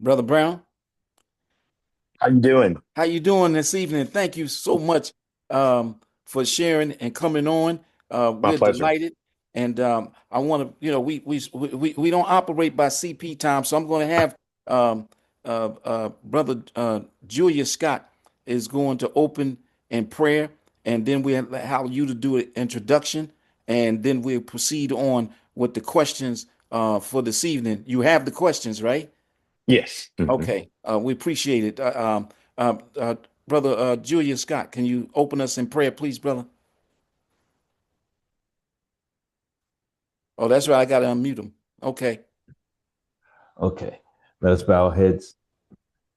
Brother Brown, How you doing? how you doing this evening? Thank you so much for sharing and coming on. My We're pleasure. delighted, and I want to, we don't operate by CP time, so I'm going to have um, Brother Julius Scott is going to open in prayer, and then we have how you to do an introduction, and then we'll proceed on with the questions for this evening. You have the questions, right? Yes. Okay, we appreciate it. Brother Julius Scott, can you open us in prayer, please, brother? Oh, that's right. I got to unmute him. Okay. Okay, let us bow our heads.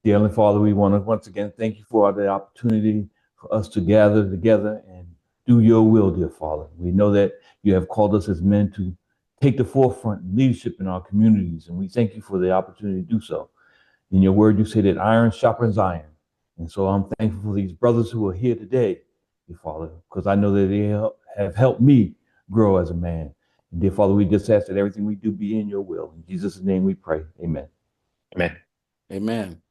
Dear Heavenly Father, we want to once again thank you for the opportunity for us to gather together and do your will, dear Father. We know that you have called us as men to take the forefront in leadership in our communities, and we thank you for the opportunity to do so. In your word, you say that iron sharpens iron. And so I'm thankful for these brothers who are here today, dear Father, because I know that have helped me grow as a man. And dear Father, we just ask that everything we do be in your will. In Jesus' name we pray. Amen. Amen. Amen.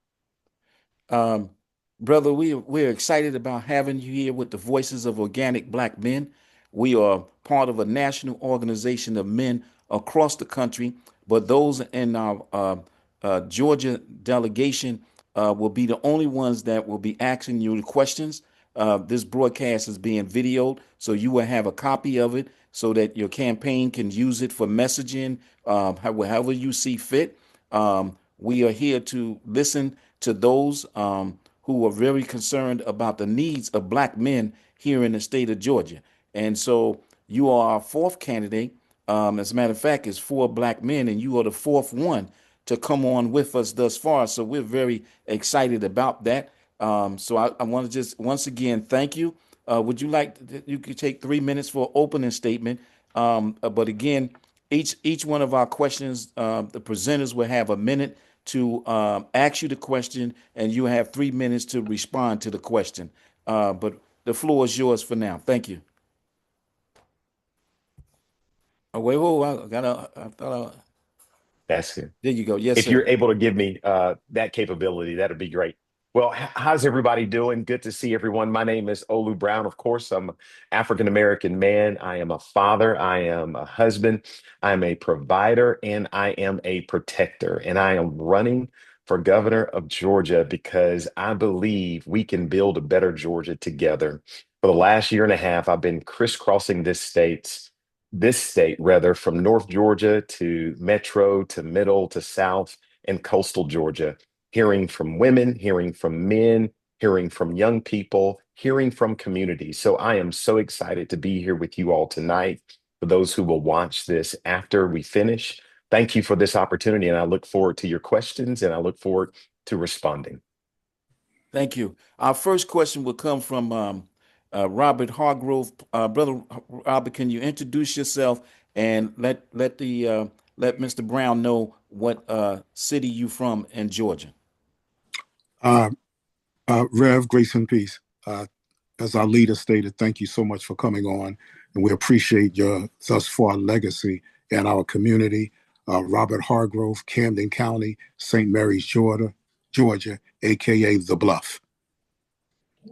Um, Brother, we're excited about having you here with the Voices of Organic Black Men. We are part of a national organization of men across the country, but those in our Georgia delegation will be the only ones that will be asking you the questions. This broadcast is being videoed, so you will have a copy of it so that your campaign can use it for messaging, however you see fit. We are here to listen to those who are very concerned about the needs of black men here in the state of Georgia. And so you are our fourth candidate. As a matter of fact, it's four black men, and you are the fourth one to come on with us thus far. So we're very excited about that. So I want to just once again thank you. Would you you could take 3 minutes for an opening statement? But again, each one of our questions, the presenters will have a minute to ask you the question, and you have 3 minutes to respond to the question. But the floor is yours for now. Thank you. Oh, wait, whoa, I gotta, I thought, That's it. there you go. Yes, If sir. you're able to give me that capability, that'd be great. Well, how's everybody doing? Good to see everyone. My name is Olu Brown. Of course, I'm an African American man. I am a father. I am a husband. I'm a provider, and I am a protector. And I am running for governor of Georgia because I believe we can build a better Georgia together. For the last year and a half, I've been crisscrossing this state rather, from North Georgia to Metro to Middle to South and Coastal Georgia, hearing from women, hearing from men, hearing from young people, hearing from communities. So I am so excited to be here with you all tonight. For those who will watch this after we finish, thank you for this opportunity. And I look forward to your questions and I look forward to responding. Thank you. Our first question will come from Robert Hargrove. Brother Robert, can you introduce yourself and let Mr. Brown know what city you from in Georgia? Uh, Rev, grace and peace. As our leader stated, thank you so much for coming on, and we appreciate your thus far legacy in our community. Robert Hargrove, Camden County, St. Mary's, Georgia, aka The Bluff.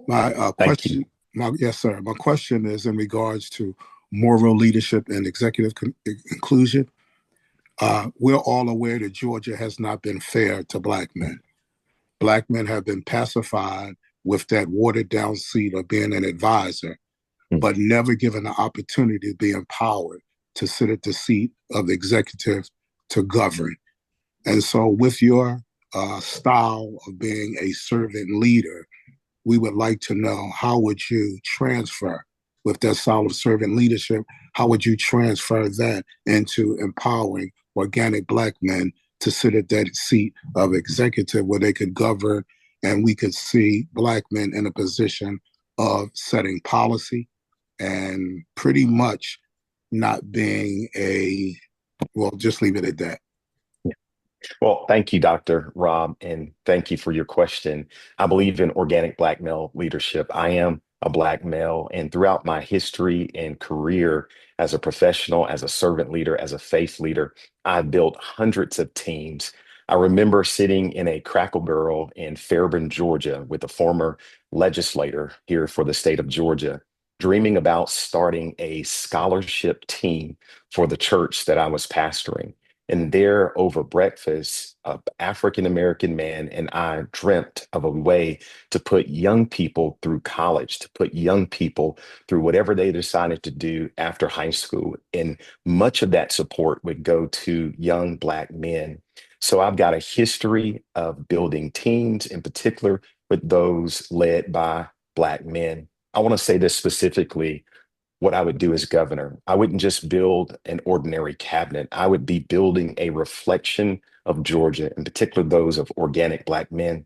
My Thank you. question, yes, sir. My question is in regards to moral leadership and executive inclusion. We're all aware that Georgia has not been fair to Black men. Black men have been pacified with that watered down seat of being an advisor, but never given the opportunity to be empowered to sit at the seat of the executive to govern. And so, with your style of being a servant leader, we would like to know how would you transfer with that style of servant leadership? How would you transfer that into empowering organic Black men to sit at that seat of executive where they could govern and we could see Black men in a position of setting policy and pretty much not being a, well, just leave it at that. Well, thank you, Dr. Rob, and thank you for your question. I believe in organic Black male leadership. I am a Black male, and throughout my history and career as a professional, as a servant leader, as a faith leader, I've built hundreds of teams. I remember sitting in a Crackle Barrel in Fairburn, Georgia, with a former legislator here for the state of Georgia, dreaming about starting a scholarship team for the church that I was pastoring. And there, over breakfast, an African American man and I dreamt of a way to put young people through college, to put young people through whatever they decided to do after high school. And much of that support would go to young Black men. So I've got a history of building teams, in particular with those led by Black men. I want to say this specifically: what I would do as governor. I wouldn't just build an ordinary cabinet. I would be building a reflection of Georgia, in particular those of organic Black men.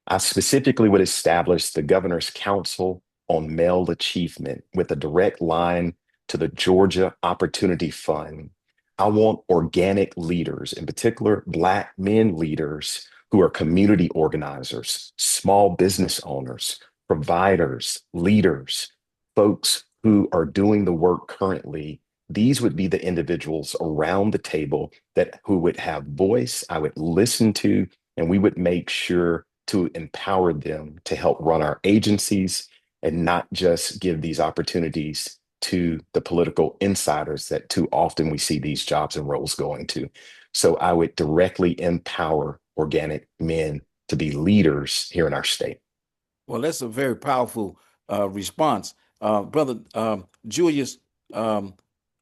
I specifically would establish the Governor's Council on Male Achievement with a direct line to the Georgia Opportunity Fund. I want organic leaders, in particular Black men leaders who are community organizers, small business owners, providers, leaders, folks who are doing the work currently. These would be the individuals around the table that who would have voice, I would listen to, and we would make sure to empower them to help run our agencies and not just give these opportunities to the political insiders that too often we see these jobs and roles going to. So I would directly empower organic men to be leaders here in our state. Well, that's a very powerful response. Brother Julius, will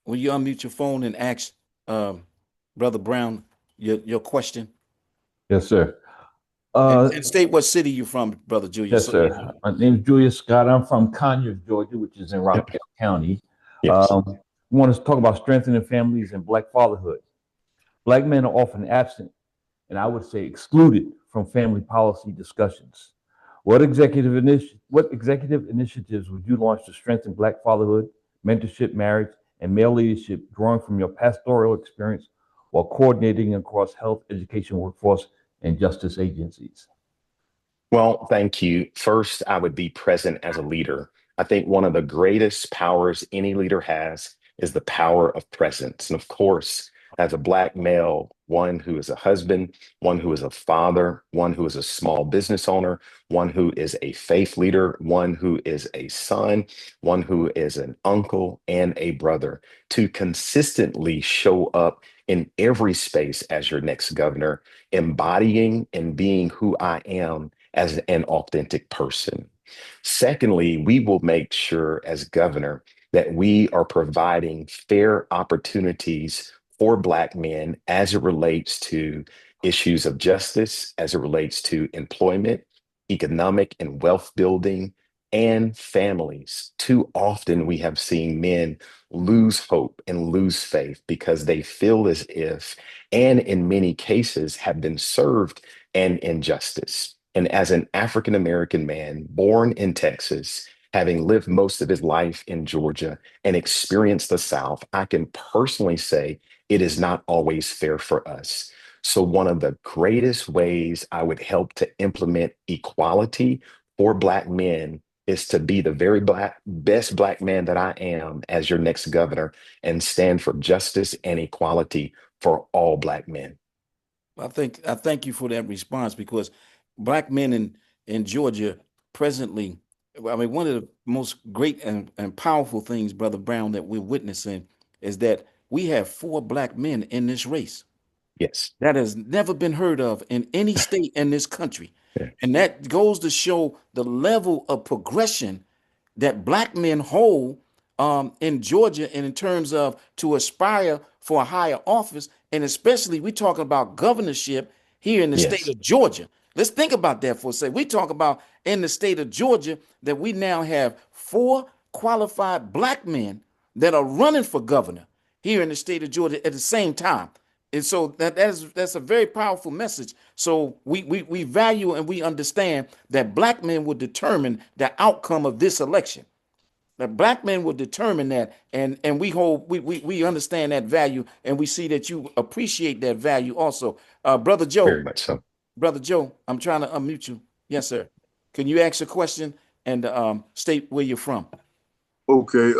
you unmute your phone and ask Brother Brown your question? Yes, sir. And state what city you're from, Brother Julius. Yes, sir. My name is Julius Scott. I'm from Conyers, Georgia, which is in Rockdale County. Yes. We want to talk about strengthening families and Black fatherhood. Black men are often absent, and I would say excluded from family policy discussions. What executive initiatives would you launch to strengthen Black fatherhood, mentorship, marriage, and male leadership, drawing from your pastoral experience while coordinating across health, education, workforce, and justice agencies? Well, thank you. First, I would be present as a leader. I think one of the greatest powers any leader has is the power of presence. And of course, as a Black male, one who is a husband, one who is a father, one who is a small business owner, one who is a faith leader, one who is a son, one who is an uncle and a brother, to consistently show up in every space as your next governor, embodying and being who I am as an authentic person. Secondly, we will make sure as governor that we are providing fair opportunities for Black men as it relates to issues of justice, as it relates to employment, economic and wealth building, and families. Too often we have seen men lose hope and lose faith because they feel as if, and in many cases, have been served an injustice. And as an African American man born in Texas, having lived most of his life in Georgia and experienced the South, I can personally say it is not always fair for us. So, one of the greatest ways I would help to implement equality for Black men is to be the very best Black man that I am as your next governor and stand for justice and equality for all Black men. I thank you for that response, because Black men in Georgia presently, I mean, one of the most great and powerful things, Brother Brown, that we're witnessing is that we have 4 Black men in this race. Yes. That has never been heard of in any state in this country. Yeah. And that goes to show the level of progression that Black men hold in Georgia, and in terms of to aspire for a higher office. And especially we talking about governorship here in the state Yes. of Georgia. Let's think about that for a second. We talk about in the state of Georgia that we now have 4 qualified Black men that are running for governor here in the state of Georgia at the same time. And so that's a very powerful message. So we value and we understand that Black men will determine the outcome of this election. That Black men will determine that, and we understand that value, and we see that you appreciate that value also. Brother Joe, Very much so. Brother Joe, I'm trying to unmute you. Yes, sir. Can you ask a question and state where you're from? Okay,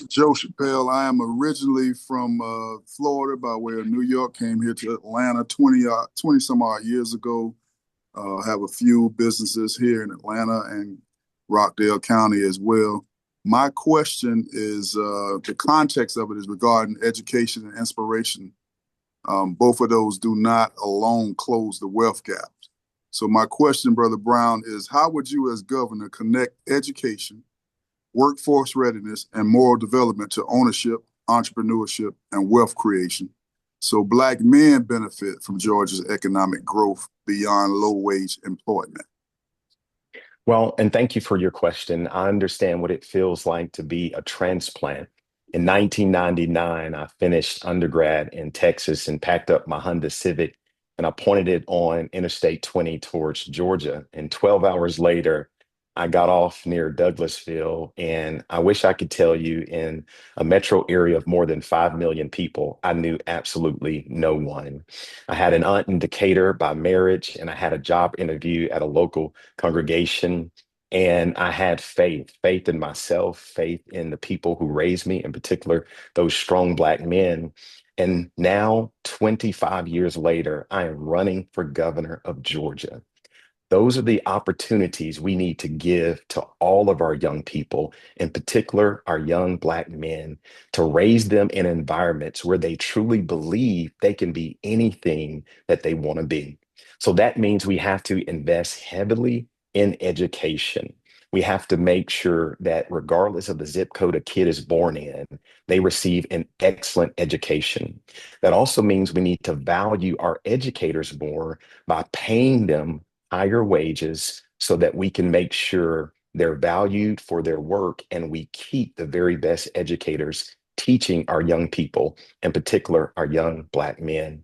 Joe Chappelle. I am originally from Florida by way of New York. Came here to Atlanta 20 some odd years ago. Have a few businesses here in Atlanta and Rockdale County as well. My question is the context of it is regarding education and inspiration. Both of those do not alone close the wealth gap. So my question, Brother Brown, is how would you as governor connect education, workforce readiness, and moral development to ownership, entrepreneurship, and wealth creation so Black men benefit from Georgia's economic growth beyond low-wage employment? Well, and thank you for your question. I understand what it feels like to be a transplant. In 1999, I finished undergrad in Texas and packed up my Honda Civic and I pointed it on Interstate 20 towards Georgia. And 12 hours later, I got off near Douglasville. And I wish I could tell you in a metro area of more than 5 million people, I knew absolutely no one. I had an aunt in Decatur by marriage, and I had a job interview at a local congregation. And I had faith in myself, faith in the people who raised me, in particular, those strong Black men. And now, 25 years later, I am running for governor of Georgia. Those are the opportunities we need to give to all of our young people, in particular, our young Black men, to raise them in environments where they truly believe they can be anything that they want to be. So that means we have to invest heavily in education. We have to make sure that regardless of the zip code a kid is born in, they receive an excellent education. That also means we need to value our educators more by paying them higher wages so that we can make sure they're valued for their work and we keep the very best educators teaching our young people, in particular, our young Black men.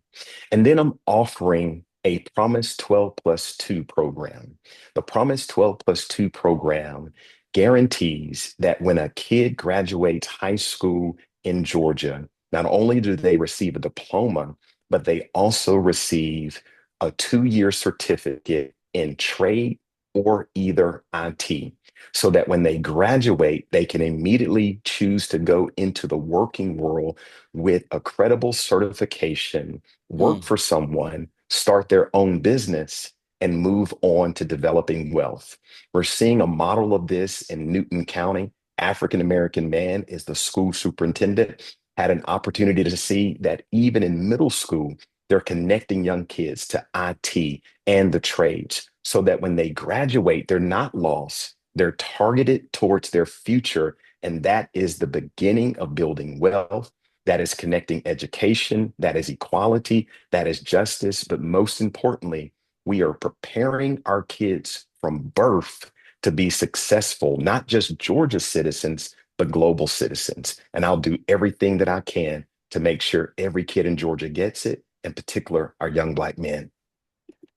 And then I'm offering a Promise 12 plus 2 program. The Promise 12 plus 2 program guarantees that when a kid graduates high school in Georgia, not only do they receive a diploma, but they also receive a 2-year certificate in trade or either IT, so that when they graduate, they can immediately choose to go into the working world with a credible certification, work Mm. for someone, start their own business, and move on to developing wealth. We're seeing a model of this in Newton County. African American man is the school superintendent. Had an opportunity to see that even in middle school, they're connecting young kids to IT and the trades so that when they graduate, they're not lost. They're targeted towards their future. And that is the beginning of building wealth. That is connecting education, that is equality, that is justice. But most importantly, we are preparing our kids from birth to be successful, not just Georgia citizens, but global citizens. And I'll do everything that I can to make sure every kid in Georgia gets it, in particular, our young Black men.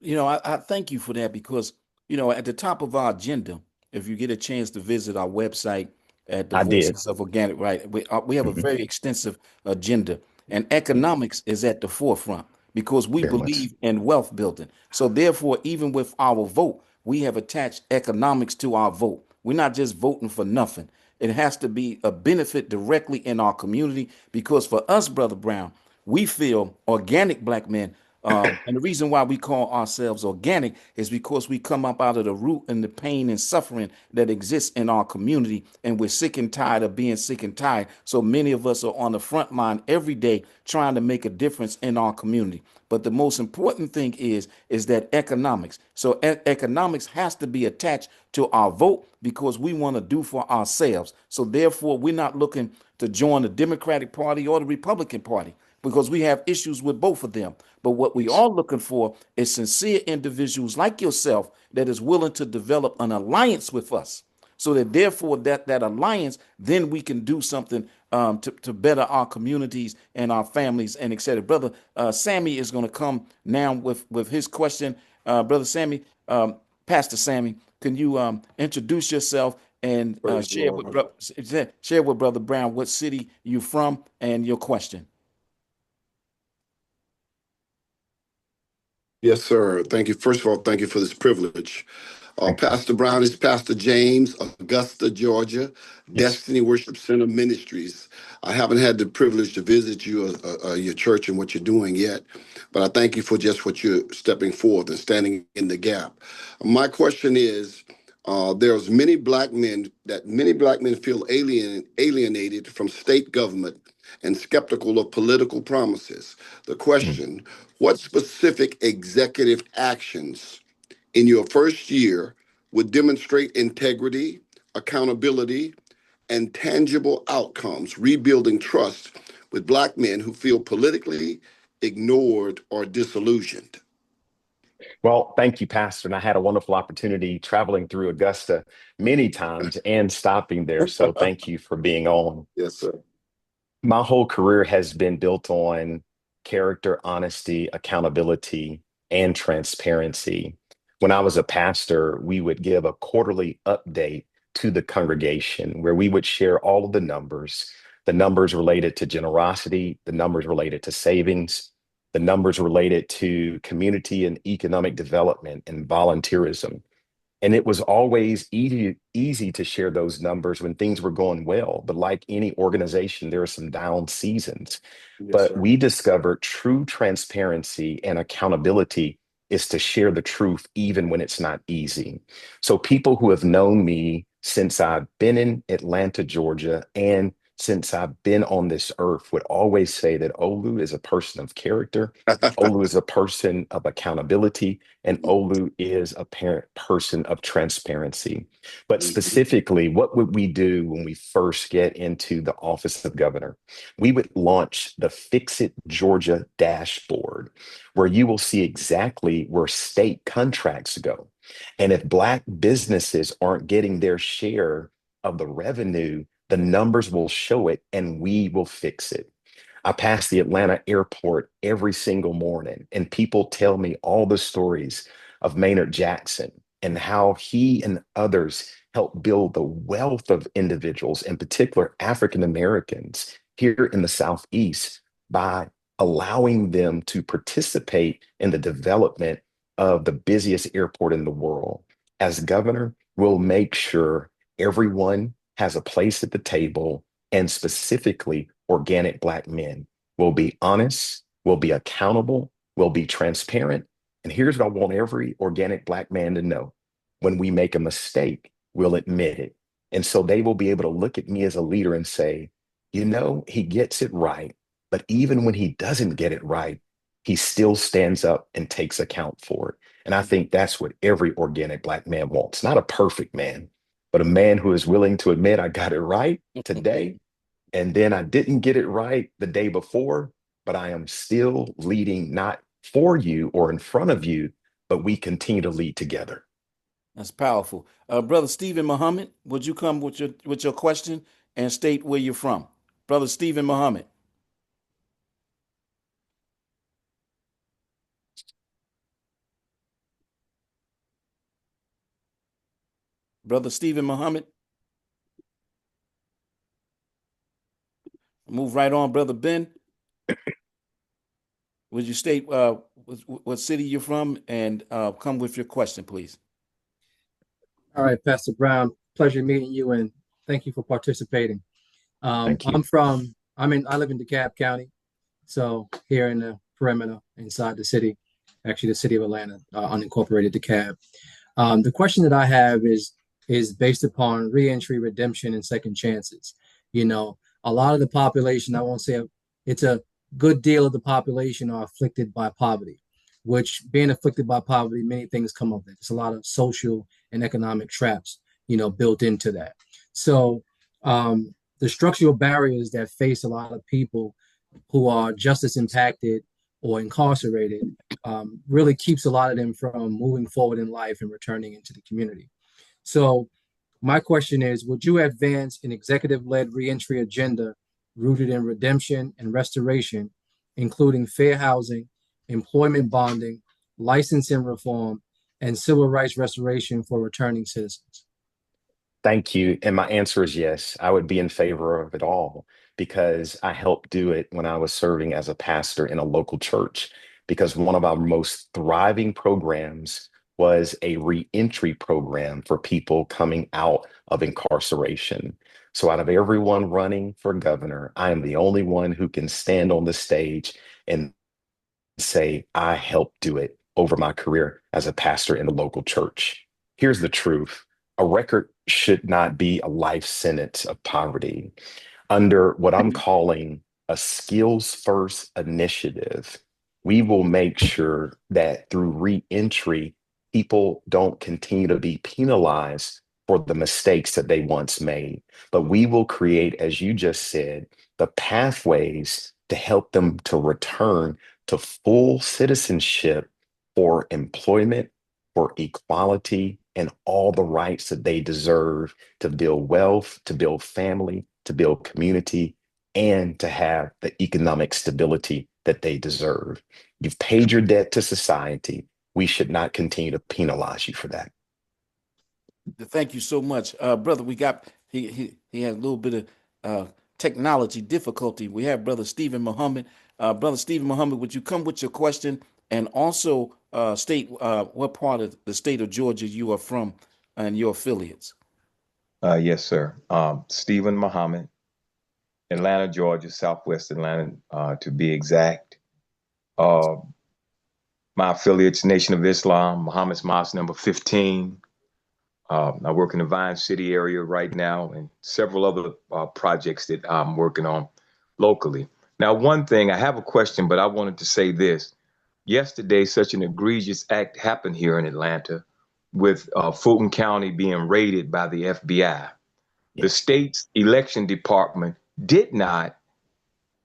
I thank you for that because, at the top of our agenda, if you get a chance to visit our website at the I did. Voices of Organic, right, we have a Mhm. very extensive agenda, and economics is at the forefront because we Very much. believe in wealth building. So, therefore, even with our vote, we have attached economics to our vote. We're not just voting for nothing. It has to be a benefit directly in our community because for us, Brother Brown, we feel organic Black men. And the reason why we call ourselves organic is because we come up out of the root and the pain and suffering that exists in our community. And we're sick and tired of being sick and tired. So many of us are on the front line every day trying to make a difference in our community. But the most important thing is that economics. So economics has to be attached to our vote because we want to do for ourselves. So therefore, we're not looking to join the Democratic Party or the Republican Party because we have issues with both of them. But what we are looking for is sincere individuals like yourself that is willing to develop an alliance with us so that therefore that alliance, then we can do something to better our communities and our families and et cetera. Brother Sammy is going to come now with his question. Brother Sammy, Pastor Sammy, can you introduce yourself and Praise the Lord. share with Brother Brown what city you from and your question? Yes, sir. Thank you. First of all, thank you for this privilege. Thank you. Pastor Brown is Pastor James, Augusta, Georgia, Yes. Destiny Worship Center Ministries. I haven't had the privilege to visit your church and what you're doing yet, but I thank you for just what you're stepping forth and standing in the gap. My question is, there's many black men feel alienated from state government and skeptical of political promises. The Mm. question, what specific executive actions in your first year would demonstrate integrity, accountability, and tangible outcomes, rebuilding trust with Black men who feel politically ignored or disillusioned? Well, thank you, Pastor. And I had a wonderful opportunity traveling through Augusta many times and stopping there. So thank you for being on. Yes, sir. My whole career has been built on character, honesty, accountability, and transparency. When I was a pastor, we would give a quarterly update to the congregation where we would share all of the numbers related to generosity, the numbers related to savings, the numbers related to community and economic development and volunteerism. And it was always easy to share those numbers when things were going well. But like any organization, there are some down seasons. Yes, But sir. we discovered true transparency and accountability is to share the truth even when it's not easy. So people who have known me since I've been in Atlanta, Georgia, and since I've been on this earth would always say that Olu is a person of character. Olu is a person of accountability, and Olu is a person of transparency. But Mhm. specifically, what would we do when we first get into the office of governor? We would launch the Fix It Georgia dashboard, where you will see exactly where state contracts go. And if Black businesses aren't getting their share of the revenue, the numbers will show it and we will fix it. I pass the Atlanta airport every single morning, and people tell me all the stories of Maynard Jackson and how he and others helped build the wealth of individuals, in particular African Americans here in the Southeast, by allowing them to participate in the development of the busiest airport in the world. As governor, we'll make sure everyone has a place at the table, and specifically organic Black men will be honest, will be accountable, will be transparent. And here's what I want every organic Black man to know: when we make a mistake, we'll admit it. And so they will be able to look at me as a leader and say, he gets it right. But even when he doesn't get it right, he still stands up and takes account for it. And I think that's what every organic Black man wants. Not a perfect man, but a man who is willing to admit, I got it right today, and then I didn't get it right the day before, but I am still leading not for you or in front of you, but we continue to lead together. That's powerful. Brother Stephen Muhammad, would you come with your question and state where you're from? Brother Stephen Muhammad. Brother Stephen Muhammad. Move right on, Brother Ben. Would you state what city you're from and come with your question, please? All right, Pastor Brown, pleasure meeting you and thank you for participating. Thank you. I live in DeKalb County, so here in the perimeter inside the city, actually the city of Atlanta, unincorporated DeKalb. The question that I have is based upon reentry, redemption, and second chances. You know, a lot of the population, I won't say it's a good deal of the population are afflicted by poverty, which being afflicted by poverty, many things come of it. There's a lot of social and economic traps, built into that. So the structural barriers that face a lot of people who are justice impacted or incarcerated really keeps a lot of them from moving forward in life and returning into the community. So my question is, would you advance an executive-led reentry agenda rooted in redemption and restoration, including fair housing, employment bonding, licensing reform, and civil rights restoration for returning citizens? Thank you. And my answer is yes. I would be in favor of it all because I helped do it when I was serving as a pastor in a local church. Because one of our most thriving programs was a reentry program for people coming out of incarceration. So out of everyone running for governor, I am the only one who can stand on the stage and say, I helped do it over my career as a pastor in the local church. Here's the truth. A record should not be a life sentence of poverty. Under what I'm calling a skills first initiative, we will make sure that through reentry, people don't continue to be penalized for the mistakes that they once made. But we will create, as you just said, the pathways to help them to return to full citizenship for employment, for equality, and all the rights that they deserve to build wealth, to build family, to build community, and to have the economic stability that they deserve. You've paid your debt to society. We should not continue to penalize you for that. Thank you so much, brother. We got he had a little bit of technology difficulty. We have brother Stephen Muhammad. Brother Stephen Muhammad, would you come with your question and also state what part of the state of Georgia you are from and your affiliates? Yes, sir. Stephen Muhammad, Atlanta, Georgia, Southwest Atlanta, to be exact. Uh, my affiliates, Nation of Islam, Muhammad's Mosque number 15. I work in the Vine City area right now and several other projects that I'm working on locally. Now, one thing, I have a question, but I wanted to say this. Yesterday, such an egregious act happened here in Atlanta with Fulton County being raided by the FBI. The state's election department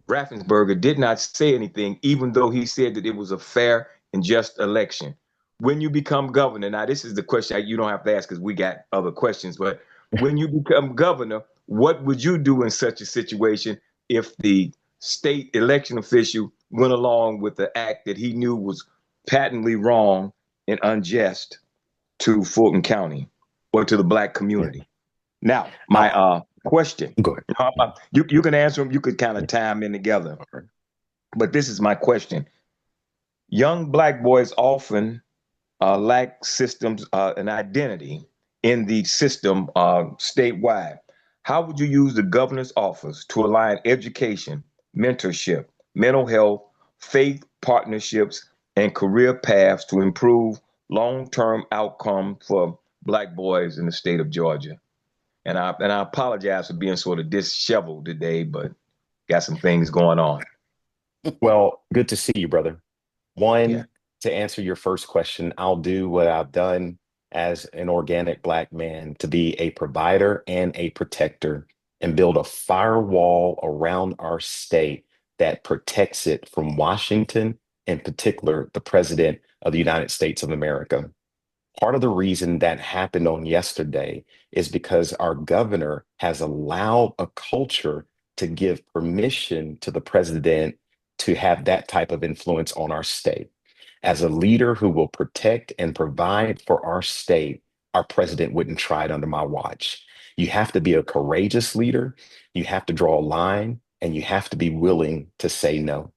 Raffensperger did not say anything, even though he said that it was a fair and just election. When you become governor, now this is the question you don't have to ask because we got other questions, but when you become governor, what would you do in such a situation if the state election official went along with the act that he knew was patently wrong and unjust to Fulton County or to the Black community? Now, my question, Go ahead. you can answer them, you could kind of tie them in together. But this is my question. Young Black boys often lack systems and identity in the system statewide. How would you use the governor's office to align education, mentorship, mental health, faith partnerships, and career paths to improve long-term outcome for Black boys in the state of Georgia? And I apologize for being sort of disheveled today, but got some things going on. Well, good to see you, brother. One, Yeah. to answer your first question, I'll do what I've done as an organic Black man to be a provider and a protector and build a firewall around our state that protects it from Washington, in particular, the President of the United States of America. Part of the reason that happened on yesterday is because our governor has allowed a culture to give permission to the president to have that type of influence on our state. As a leader who will protect and provide for our state, our president wouldn't try it under my watch. You have to be a courageous leader, you have to draw a line, and you have to be willing to say no.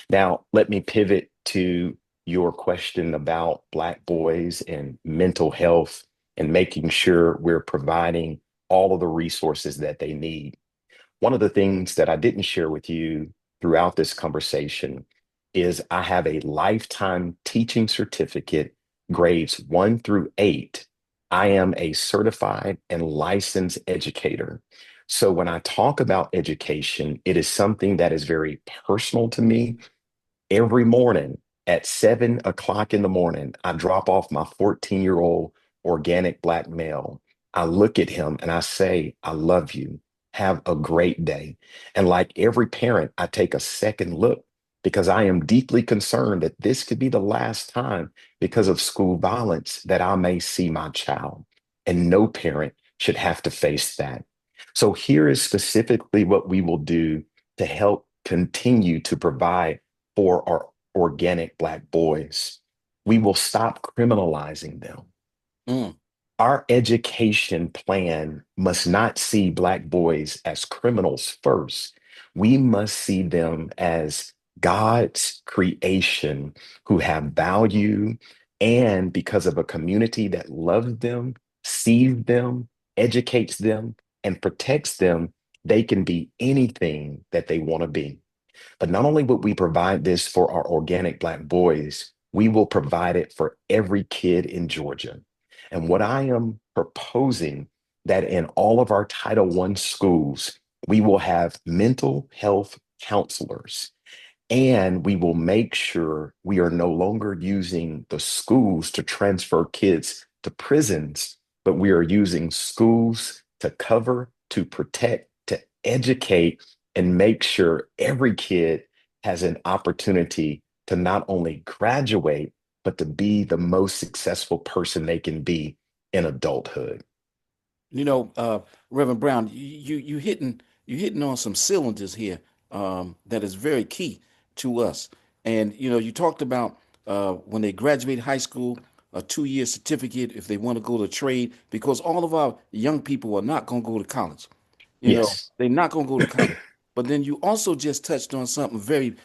Now, let me pivot to your question about Black boys and mental health and making sure we're providing all of the resources that they need. One of the things that I didn't share with you throughout this conversation is I have a lifetime teaching certificate, grades 1 through 8. I am a certified and licensed educator. So when I talk about education, it is something that is very personal to me. Every morning at 7 o'clock in the morning, I drop off my 14-year-old organic Black male. I look at him and I say, I love you. Have a great day. And like every parent, I take a second look because I am deeply concerned that this could be the last time because of school violence that I may see my child. And no parent should have to face that. So here is specifically what we will do to help continue to provide for our organic Black boys. We will stop criminalizing them. Mm. Our education plan must not see Black boys as criminals first. We must see them as God's creation who have value, And because of a community that loves them, sees them, educates them, and protects them, they can be anything that they want to be. But not only would we provide this for our organic Black boys, we will provide it for every kid in Georgia. And what I am proposing that in all of our Title I schools, we will have mental health counselors, and we will make sure we are no longer using the schools to transfer kids to prisons, but we are using schools to cover, to protect, to educate, and make sure every kid has an opportunity to not only graduate, but to be the most successful person they can be in adulthood. You know, Reverend Brown, you hitting on some cylinders here that is very key to us. And you know, you talked about when they graduate high school, a 2 year certificate if they want to go to trade, because all of our young people are not going to go to college. You know, Yes. they're not going to go to college. But then you also just touched on something very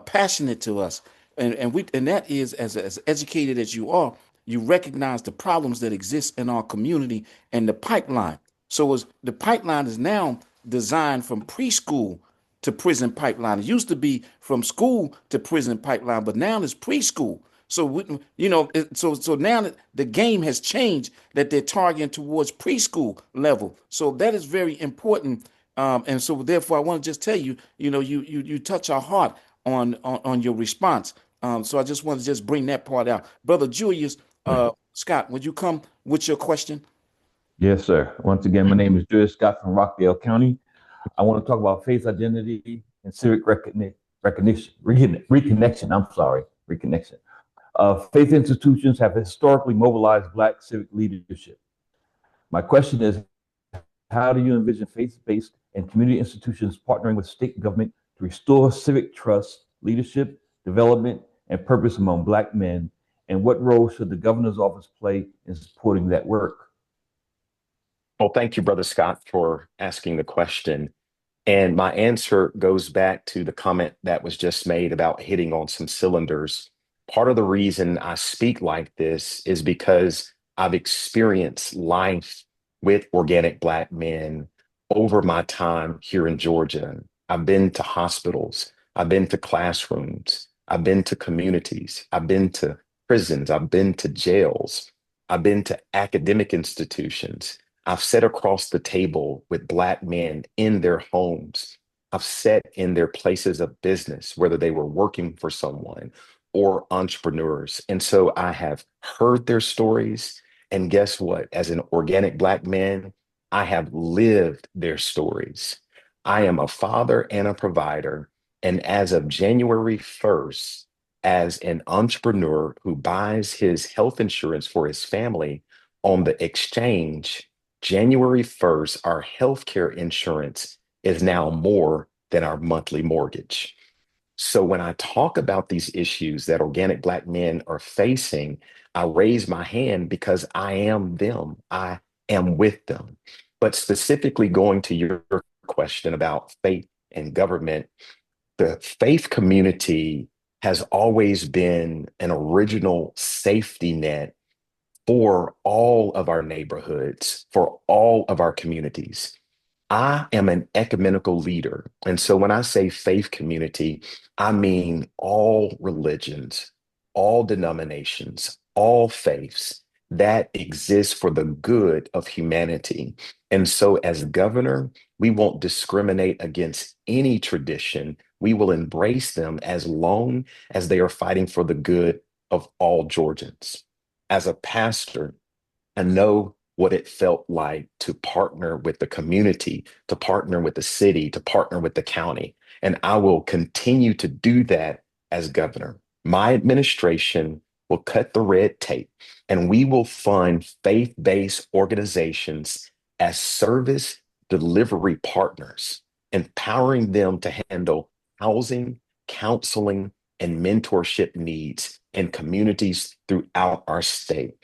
passionate to us, and that is as educated as you are, you recognize the problems that exist in our community and the pipeline. So as the pipeline is now designed from preschool to prison pipeline. It used to be from school to prison pipeline, but now it's preschool. So you know, so now that the game has changed, that they're targeting towards preschool level. So that is very important. And so therefore, I want to just tell you, you know, you touch our heart on your response. So I just want to just bring that part out, brother Julius Scott. Would you come with your question? Yes, sir. Once again, my name is Julius Scott from Rockdale County. I want to talk about faith identity and civic reconnection. I'm sorry, reconnection. Faith institutions have historically mobilized Black civic leadership. My question is, how do you envision faith-based and community institutions partnering with state government to restore civic trust, leadership, development, and purpose among Black men? And what role should the governor's office play in supporting that work? Well, thank you, Brother Scott, for asking the question. And my answer goes back to the comment that was just made about hitting on some cylinders. Part of the reason I speak like this is because I've experienced life with organic Black men over my time here in Georgia. I've been to hospitals, I've been to classrooms, I've been to communities, I've been to prisons, I've been to jails, I've been to academic institutions. I've sat across the table with Black men in their homes. I've sat in their places of business, whether they were working for someone or entrepreneurs. And so I have heard their stories. And guess what? As an organic Black man, I have lived their stories. I am a father and a provider. And as of January 1st, as an entrepreneur who buys his health insurance for his family on the exchange, January 1st, our healthcare insurance is now more than our monthly mortgage. So when I talk about these issues that organic Black men are facing, I raise my hand because I am them. I am with them. But specifically going to your question about faith and government, the faith community has always been an original safety net for all of our neighborhoods, for all of our communities. I am an ecumenical leader. And so when I say faith community, I mean all religions, all denominations, all faiths that exist for the good of humanity. And so as governor, we won't discriminate against any tradition. We will embrace them as long as they are fighting for the good of all Georgians. As a pastor, I know what it felt like to partner with the community, to partner with the city, to partner with the county. And I will continue to do that as governor. My administration will cut the red tape and we will fund faith based organizations as service delivery partners, empowering them to handle housing, counseling, and mentorship needs in communities throughout our state.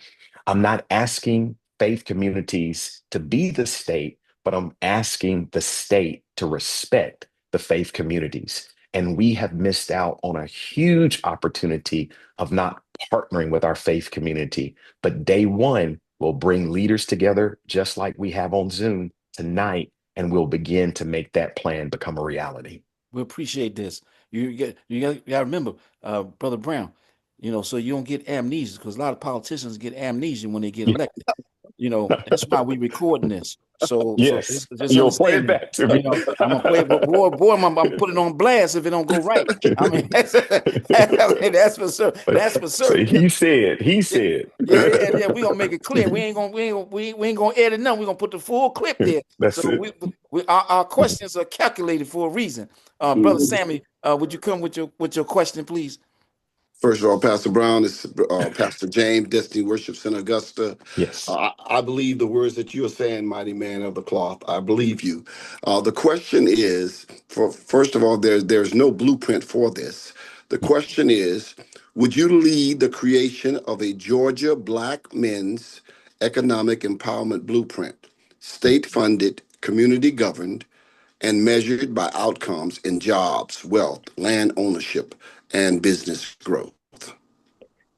I'm not asking faith communities to be the state, but I'm asking the state to respect the faith communities. And we have missed out on a huge opportunity of not partnering with our faith community. But day one, we'll bring leaders together, just like we have on Zoom tonight, and we'll begin to make that plan become a reality. We appreciate this. You got to remember, Brother Brown. So you don't get amnesia, because a lot of politicians get amnesia when they get elected. That's why we recording this. So Yes, just you'll play understand it me. back to me. I'm gonna play it, but boy, I'm put it on blast if it don't go right. I mean, that's for sure. That's for So certain. he said. Yeah. We gonna make it clear. We ain't gonna edit nothing. We gonna put the full clip there. That's So it. our questions are calculated for a reason. Brother Sammy, would you come with your question, please? First of all, Pastor Brown, this is Pastor James, Destiny Worship Center, Augusta. Yes. I believe the words that you are saying, mighty man of the cloth. I believe you. The question is, first of all, there's no blueprint for this. The question is, would you lead the creation of a Georgia Black men's economic empowerment blueprint, state funded, community governed, and measured by outcomes in jobs, wealth, land ownership, and business growth?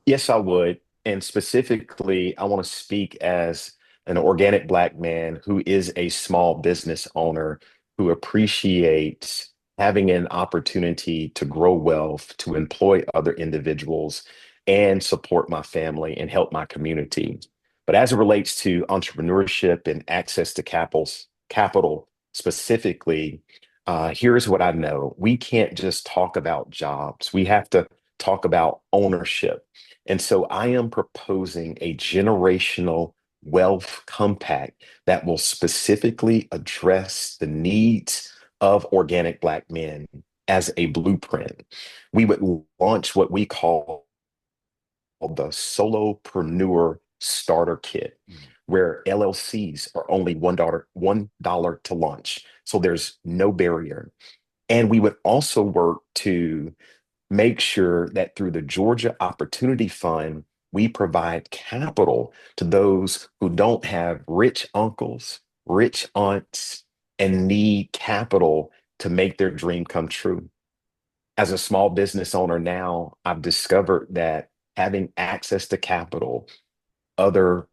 Yes, I would. And specifically, I want to speak as an organic Black man who is a small business owner who appreciates having an opportunity to grow wealth, to employ other individuals, and support my family and help my community. But as it relates to entrepreneurship and access to capital specifically, here's what I know. We can't just talk about jobs. We have to talk about ownership. And so I am proposing a generational wealth compact that will specifically address the needs of organic Black men as a blueprint. We would launch what we call the Solopreneur Starter Kit, where LLCs are only $1 to launch. So there's no barrier. And we would also work to make sure that through the Georgia Opportunity Fund, we provide capital to those who don't have rich uncles, rich aunts, and need capital to make their dream come true. As a small business owner now, I've discovered that having access to capital, other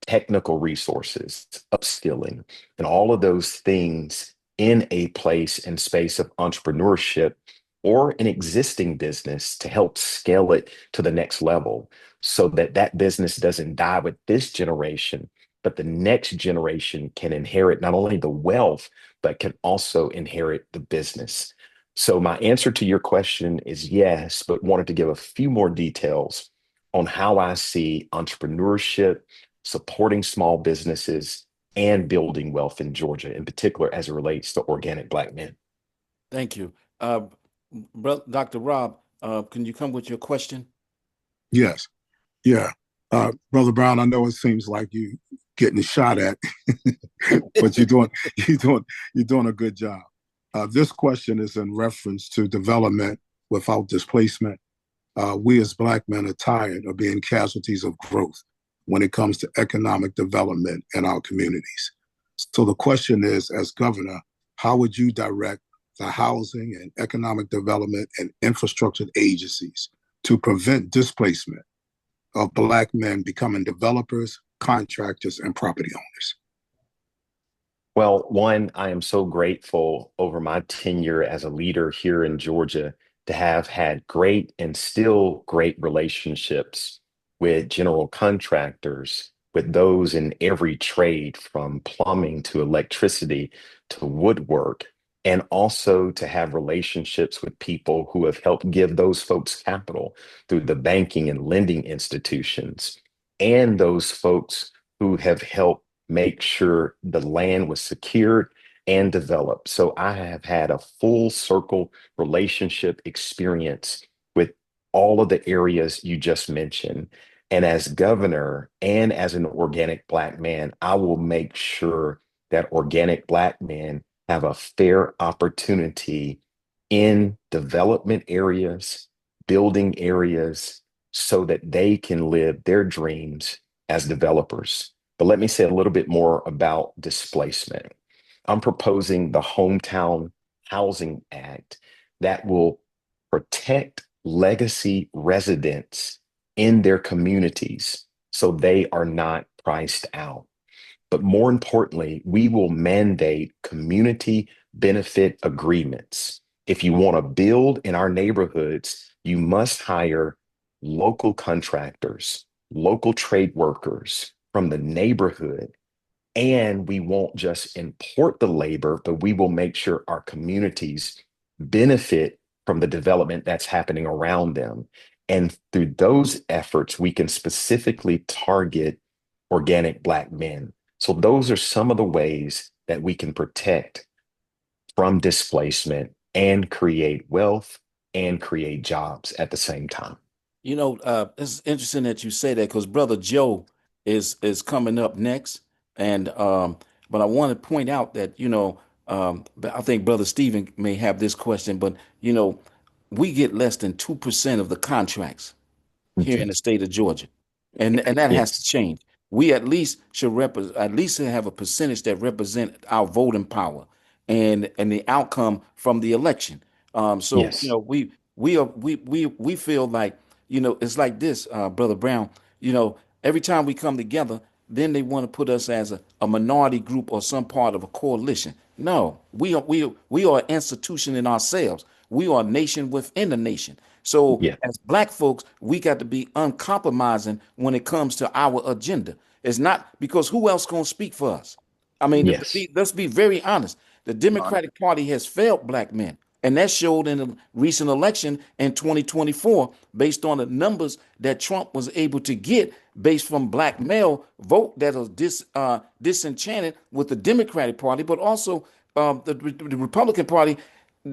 technical resources, upskilling, and all of those things in a place and space of entrepreneurship or an existing business to help scale it to the next level so that that business doesn't die with this generation, but the next generation can inherit not only the wealth, but can also inherit the business. So my answer to your question is yes, but wanted to give a few more details on how I see entrepreneurship, supporting small businesses, and building wealth in Georgia, in particular as it relates to organic Black men. Thank you. Dr. Rob, can you come with your question? Yes. Yeah. Brother Brown, I know it seems like you getting shot at, but you're doing a good job. This question is in reference to development without displacement. We as Black men are tired of being casualties of growth when it comes to economic development in our communities. So the question is, as governor, how would you direct the housing and economic development and infrastructure agencies to prevent displacement of Black men becoming developers, contractors, and property owners? Well, one, I am so grateful over my tenure as a leader here in Georgia to have had great and still great relationships with general contractors, with those in every trade from plumbing to electricity to woodwork, and also to have relationships with people who have helped give those folks capital through the banking and lending institutions, and those folks who have helped make sure the land was secured and developed. So I have had a full circle relationship experience with all of the areas you just mentioned. And as governor and as an organic Black man, I will make sure that organic Black men have a fair opportunity in development areas, building areas, so that they can live their dreams as developers. But let me say a little bit more about displacement. I'm proposing the Hometown Housing Act that will protect legacy residents in their communities so they are not priced out. But more importantly, we will mandate community benefit agreements. If you want to build in our neighborhoods, you must hire local contractors, local trade workers from the neighborhood. And we won't just import the labor, but we will make sure our communities benefit from the development that's happening around them. And through those efforts, we can specifically target organic Black men. So those are some of the ways that we can protect from displacement and create wealth and create jobs at the same time. You know, it's interesting that you say that because Brother Joe is coming up next, and but I want to point out that but I think Brother Stephen may have this question, but we get less than 2% of the contracts here in Mhm. the state of Georgia, and that has to Yes, change. We at least should at least have a percentage that represent our voting power and the outcome from the election. So yes, we feel like it's like this, Brother Brown. Every time we come together, then they want to put us as a minority group or some part of a coalition. No, we are an institution in ourselves. We are a nation within a nation. So yeah, as Black folks, we got to be uncompromising when it comes to our agenda. It's not because who else gonna speak for us? I mean, yes, let's be very honest. The Right. Democratic Party has failed Black men, and that showed in the recent election in 2024, based on the numbers that Trump was able to get, based from Black male vote that are disenchanted with the Democratic Party, but also the Republican Party.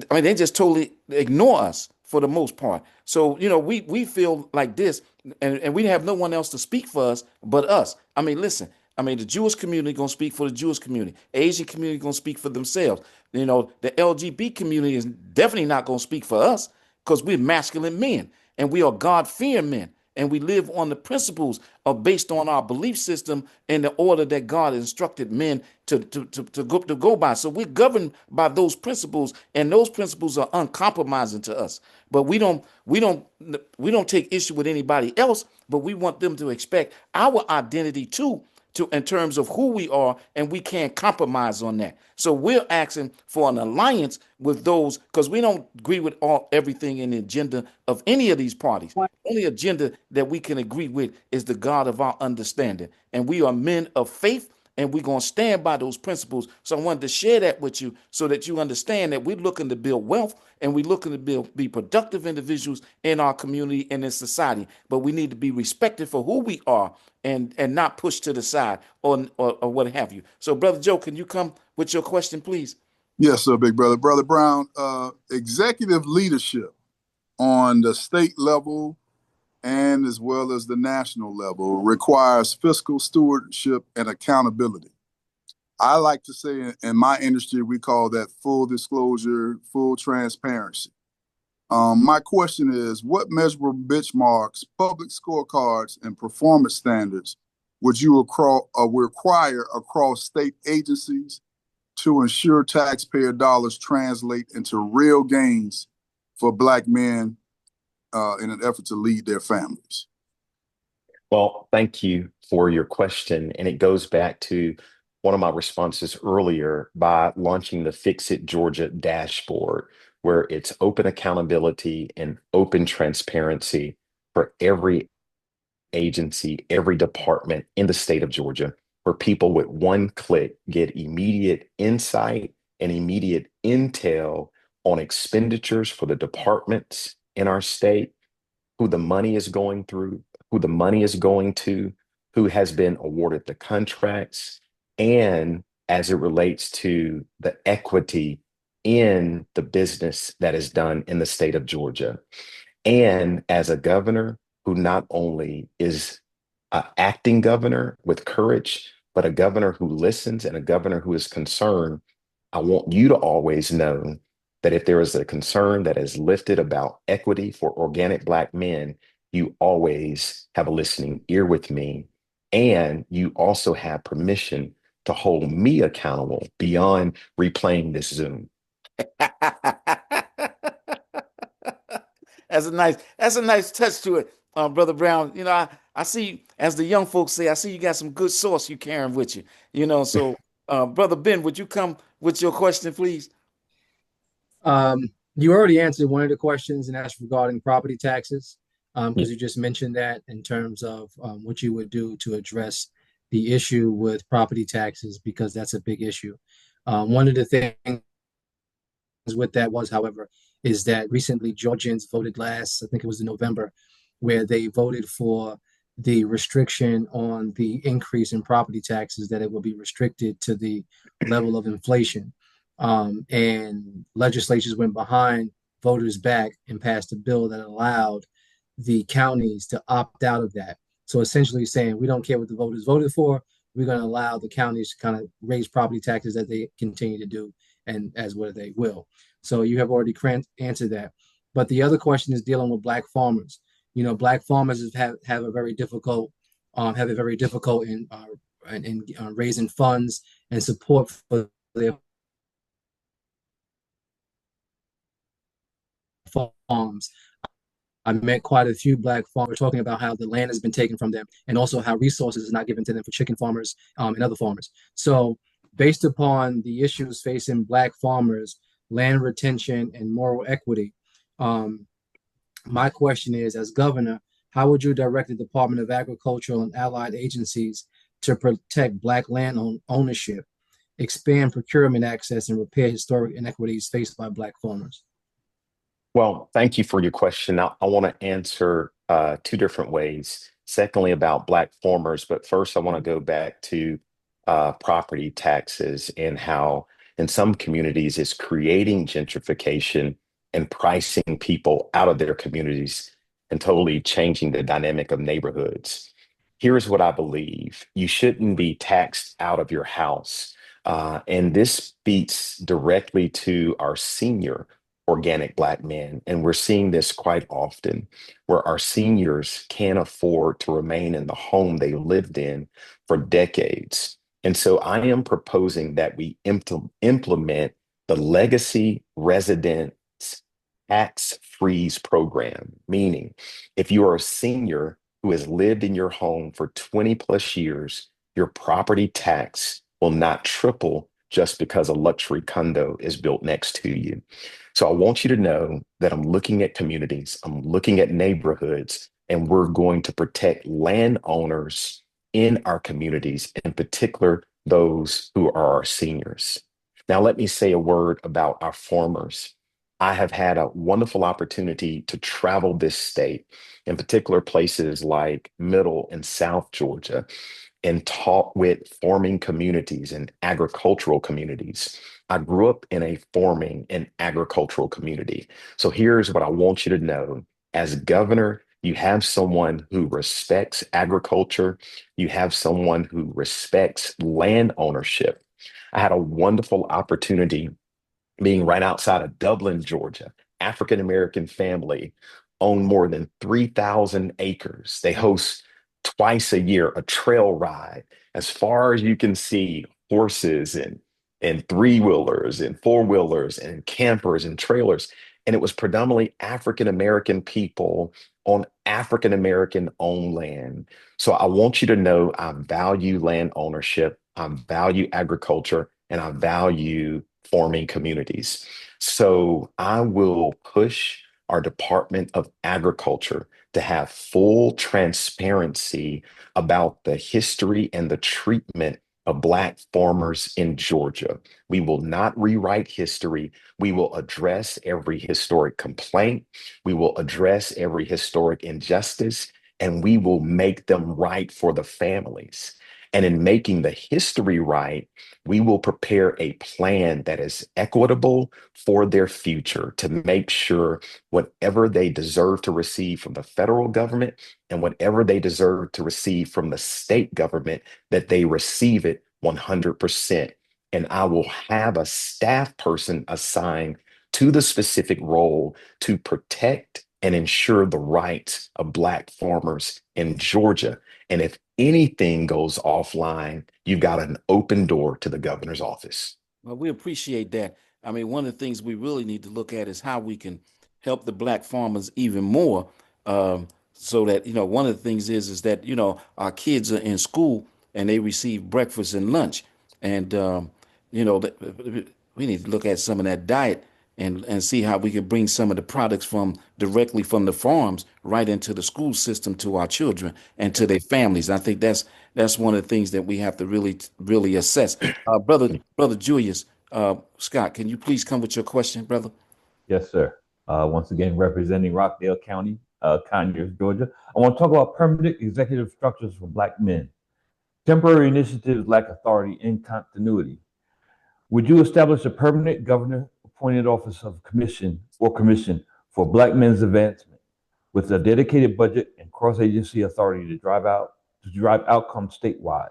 I mean, they just totally ignore us for the most part. So, we feel like this, and we have no one else to speak for us but us. I mean, listen, I mean, the Jewish community gonna speak for the Jewish community. Asian community gonna speak for themselves. The LGBT community is definitely not gonna speak for us because we're masculine men and we are God-fearing men. And we live on the principles of based on our belief system and the order that God instructed men to go by. So we're governed by those principles, and those principles are uncompromising to us. But we don't take issue with anybody else, but we want them to expect our identity too, in terms of who we are, and we can't compromise on that. So we're asking for an alliance with those because we don't agree with everything in the agenda of any of these parties. Only agenda that we can agree with is the God of our understanding, and we are men of faith. And we're going to stand by those principles. So I wanted to share that with you so that you understand that we're looking to build wealth and we're looking to be productive individuals in our community and in society. But we need to be respected for who we are and not pushed to the side or what have you. So, Brother Joe, can you come with your question, please? Yes, sir, big brother. Brother Brown, executive leadership on the state level and as well as the national level requires fiscal stewardship and accountability. I like to say in my industry, we call that full disclosure, full transparency. My question is, what measurable benchmarks, public scorecards, and performance standards would you require across state agencies to ensure taxpayer dollars translate into real gains for Black men in an effort to lead their families? Well, thank you for your question. And it goes back to one of my responses earlier by launching the Fix It Georgia dashboard, where it's open accountability and open transparency for every agency, every department in the state of Georgia, where people with one click get immediate insight and immediate intel on expenditures for the departments in our state, who the money is going through, who the money is going to, who has been awarded the contracts, and as it relates to the equity in the business that is done in the state of Georgia. And as a governor who not only is an acting governor with courage, but a governor who listens and a governor who is concerned, I want you to always know that if there is a concern that is lifted about equity for organic Black men, you always have a listening ear with me. And you also have permission to hold me accountable beyond replaying this Zoom. That's a nice touch to it. Brother Brown, I see, as the young folks say, I see you got some good sauce you carrying with you. So Brother Ben, would you come with your question, please? You already answered one of the questions, and that's regarding property taxes, Yeah. because you just mentioned that in terms of what you would do to address the issue with property taxes, because that's a big issue. One of the things with that was, however, is that recently Georgians voted last, I think it was in November, where they voted for the restriction on the increase in property taxes, that it will be restricted to the level of inflation. And legislatures went behind voters back and passed a bill that allowed the counties to opt out of that. So essentially saying, we don't care what the voters voted for. We're going to allow the counties to kind of raise property taxes as they continue to do and as what they will. So you have already answered that. But the other question is dealing with black farmers. Black farmers have a very difficult have it very difficult in raising funds and support for their farms. I met quite a few black farmers talking about how the land has been taken from them and also how resources is not given to them for chicken farmers and other farmers. So, based upon the issues facing black farmers, land retention, and moral equity, um, my question is, as governor, how would you direct the Department of Agriculture and allied agencies to protect black land ownership, expand procurement access, and repair historic inequities faced by black farmers? Well, thank you for your question. I want to answer two different ways. Secondly, about Black farmers, but first, I want to go back to property taxes and how, in some communities, it's creating gentrification and pricing people out of their communities and totally changing the dynamic of neighborhoods. Here's what I believe: you shouldn't be taxed out of your house. And this speaks directly to our senior organic Black men. And we're seeing this quite often where our seniors can't afford to remain in the home they lived in for decades. And so I am proposing that we implement the legacy residence tax freeze program, meaning if you are a senior who has lived in your home for 20 plus years, your property tax will not triple just because a luxury condo is built next to you. So I want you to know that I'm looking at communities, I'm looking at neighborhoods, and we're going to protect landowners in our communities, in particular, those who are our seniors. Now, let me say a word about our farmers. I have had a wonderful opportunity to travel this state, in particular places like Middle and South Georgia, and taught with farming communities and agricultural communities. I grew up in a farming and agricultural community. So here's what I want you to know. As governor, you have someone who respects agriculture. You have someone who respects land ownership. I had a wonderful opportunity being right outside of Dublin, Georgia. African American family own more than 3,000 acres. They host twice a year a trail ride. As far as you can see, horses and three-wheelers and four-wheelers and campers and trailers. And it was predominantly African American people on African American owned land. So I want you to know I value land ownership, I value agriculture, and I value farming communities. So I will push our Department of Agriculture to have full transparency about the history and the treatment of Black farmers in Georgia. We will not rewrite history. We will address every historic complaint. We will address every historic injustice, and we will make them right for the families. And in making the history right, we will prepare a plan that is equitable for their future to make sure whatever they deserve to receive from the federal government and whatever they deserve to receive from the state government, that they receive it 100%. And I will have a staff person assigned to the specific role to protect and ensure the rights of Black farmers in Georgia. And if anything goes offline, you've got an open door to the governor's office. Well, we appreciate that. I mean, one of the things we really need to look at is how we can help the Black farmers even more. Um, so that one of the things is that our kids are in school and they receive breakfast and lunch, and we need to look at some of that diet and see how we can bring some of the products from directly from the farms right into the school system to our children and to their families. I think that's one of the things that we have to really assess. Brother Julius Scott, can you please come with your question, brother? Yes, sir. Once again, representing Rockdale County, Conyers, Georgia. I want to talk about permanent executive structures for Black men. Temporary initiatives lack authority and continuity. Would you establish a permanent governor-appointed office of commission for Black men's advancement with a dedicated budget and cross-agency authority to drive outcomes statewide?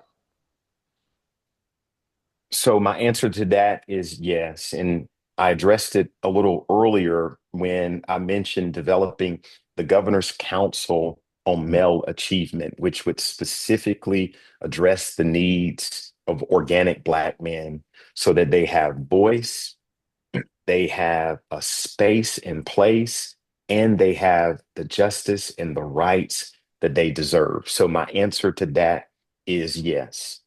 So my answer to that is yes. And I addressed it a little earlier when I mentioned developing the Governor's Council on Male Achievement, which would specifically address the needs of organic Black men so that they have voice, they have a space and place, and they have the justice and the rights that they deserve. So my answer to that is yes.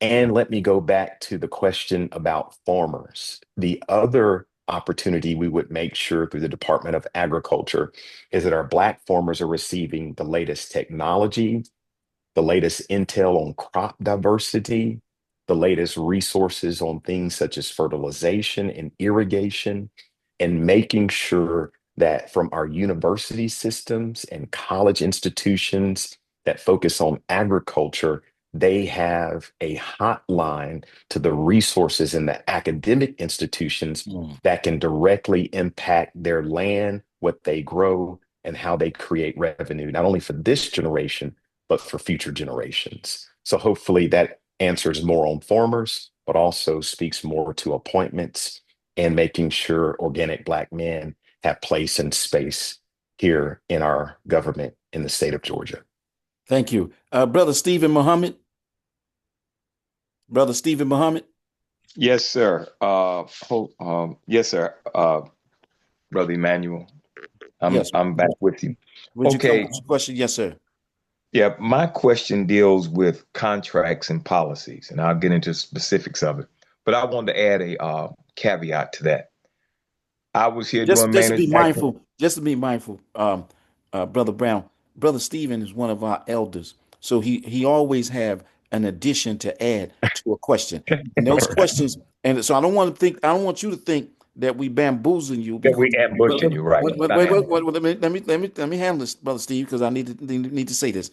And let me go back to the question about farmers. The other opportunity we would make sure through the Department of Agriculture is that our Black farmers are receiving the latest technology, the latest intel on crop diversity, the latest resources on things such as fertilization and irrigation, and making sure that from our university systems and college institutions that focus on agriculture, they have a hotline to the resources in the academic institutions Mm. that can directly impact their land, what they grow, and how they create revenue, not only for this generation, but for future generations. So hopefully that answers more on farmers, but also speaks more to appointments and making sure organic Black men have place and space here in our government in the state of Georgia. Thank you. Brother Stephen Muhammad. Brother Stephen Muhammad. Yes, sir. Yes, sir. Brother Emmanuel, Yes. I'm back with you. Would you come Okay. with your question? Yes, sir. Yeah, my question deals with contracts and policies, and I'll get into specifics of it. But I wanted to add a caveat to that. I was here Just during just to Maynard be Jackson. mindful, Brother Brown, Brother Stephen is one of our elders, so he always have an addition to add to a question, and All those right. questions, and so I don't want you to think that we bamboozling you That we because ambushing you, right? Not ambushing. let me handle this, Brother Steve, because I need to say this,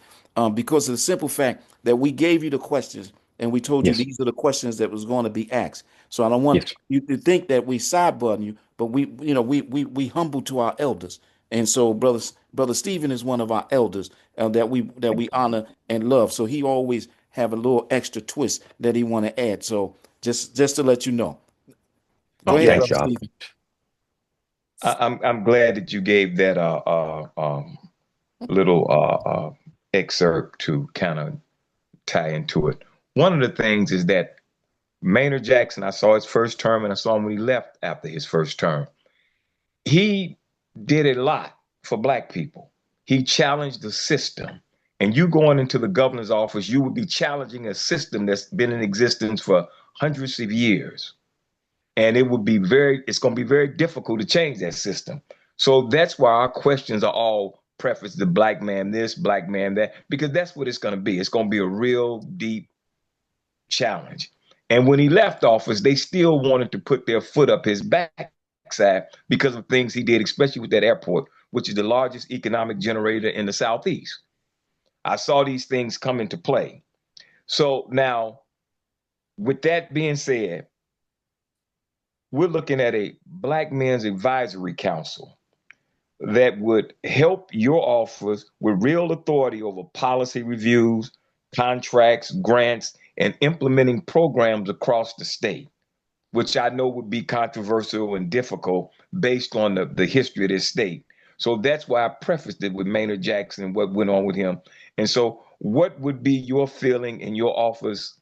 because of the simple fact that we gave you the questions and we told you Yes. these are the questions that was going to be asked. So I don't want Yes. you to think that we sidebutting you, but we humble to our elders. And so brother Stephen is one of our elders that we honor and love. So he always have a little extra twist that he want to add. So just to let you know. Go Oh, ahead, Yes. thank brother you. Stephen. I'm glad that you gave that little excerpt to kind of tie into it. One of the things is that Maynard Jackson, I saw his first term and I saw him when he left after his first term. He did a lot for Black people. He challenged the system. And you going into the governor's office, you would be challenging a system that's been in existence for hundreds of years. And it's going to be very difficult to change that system. So that's why our questions are all prefaced to Black man this, Black man that, because that's what it's going to be. It's going to be a real deep challenge. And when he left office, they still wanted to put their foot up his backside because of things he did, especially with that airport, which is the largest economic generator in the Southeast. I saw these things come into play. So now, with that being said, we're looking at a Black Men's Advisory Council that would help your office with real authority over policy reviews, contracts, grants, and implementing programs across the state, which I know would be controversial and difficult based on the history of this state. So that's why I prefaced it with Maynard Jackson and what went on with him. And so, what would be your feeling in your office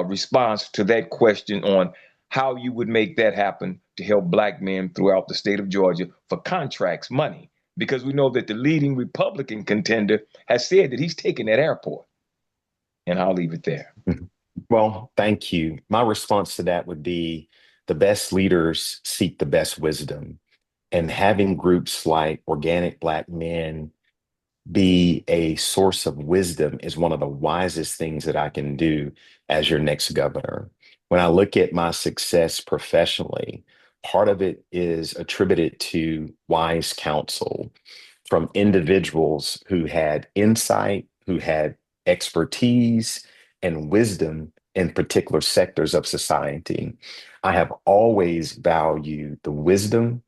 response to that question on how you would make that happen to help Black men throughout the state of Georgia for contracts, money? because we know that the leading Republican contender has said that he's taking that airport. And I'll leave it there. Well, thank you. My response to that would be the best leaders seek the best wisdom. And having groups like Organic Black Men be a source of wisdom is one of the wisest things that I can do as your next governor. When I look at my success professionally, part of it is attributed to wise counsel from individuals who had insight, who had expertise and wisdom in particular sectors of society. I have always valued the wisdom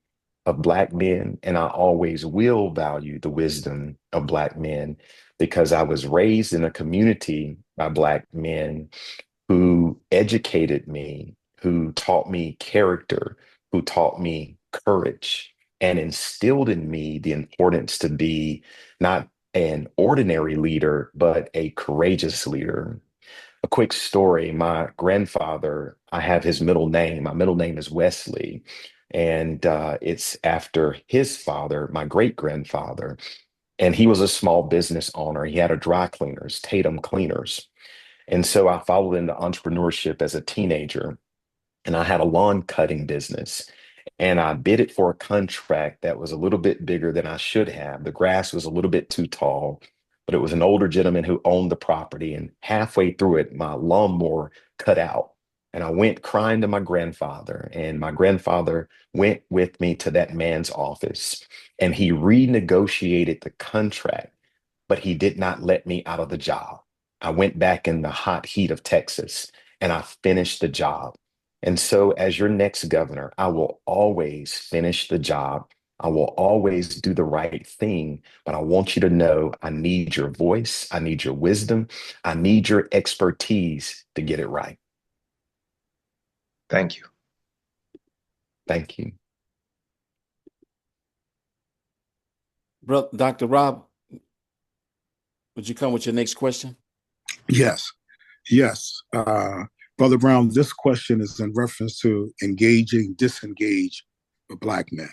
of Black men, and I always will value the wisdom of Black men because I was raised in a community by Black men who educated me, who taught me character, who taught me courage, and instilled in me the importance to be not an ordinary leader, but a courageous leader. A quick story, my grandfather, I have his middle name. My middle name is Wesley, and it's after his father, my great grandfather. And he was a small business owner. He had a dry cleaners, Tatum Cleaners. And so I followed into entrepreneurship as a teenager, and I had a lawn cutting business. And I bid it for a contract that was a little bit bigger than I should have. The grass was a little bit too tall, but it was an older gentleman who owned the property. And halfway through it, my lawnmower cut out. And I went crying to my grandfather, and my grandfather went with me to that man's office, and he renegotiated the contract, but he did not let me out of the job. I went back in the hot heat of Texas and I finished the job. And so, as your next governor, I will always finish the job. I will always do the right thing. But I want you to know I need your voice. I need your wisdom. I need your expertise to get it right. Thank you. Thank you. Bro, Dr. Rob, would you come with your next question? Yes, yes. Brother Brown, this question is in reference to disengage with Black men.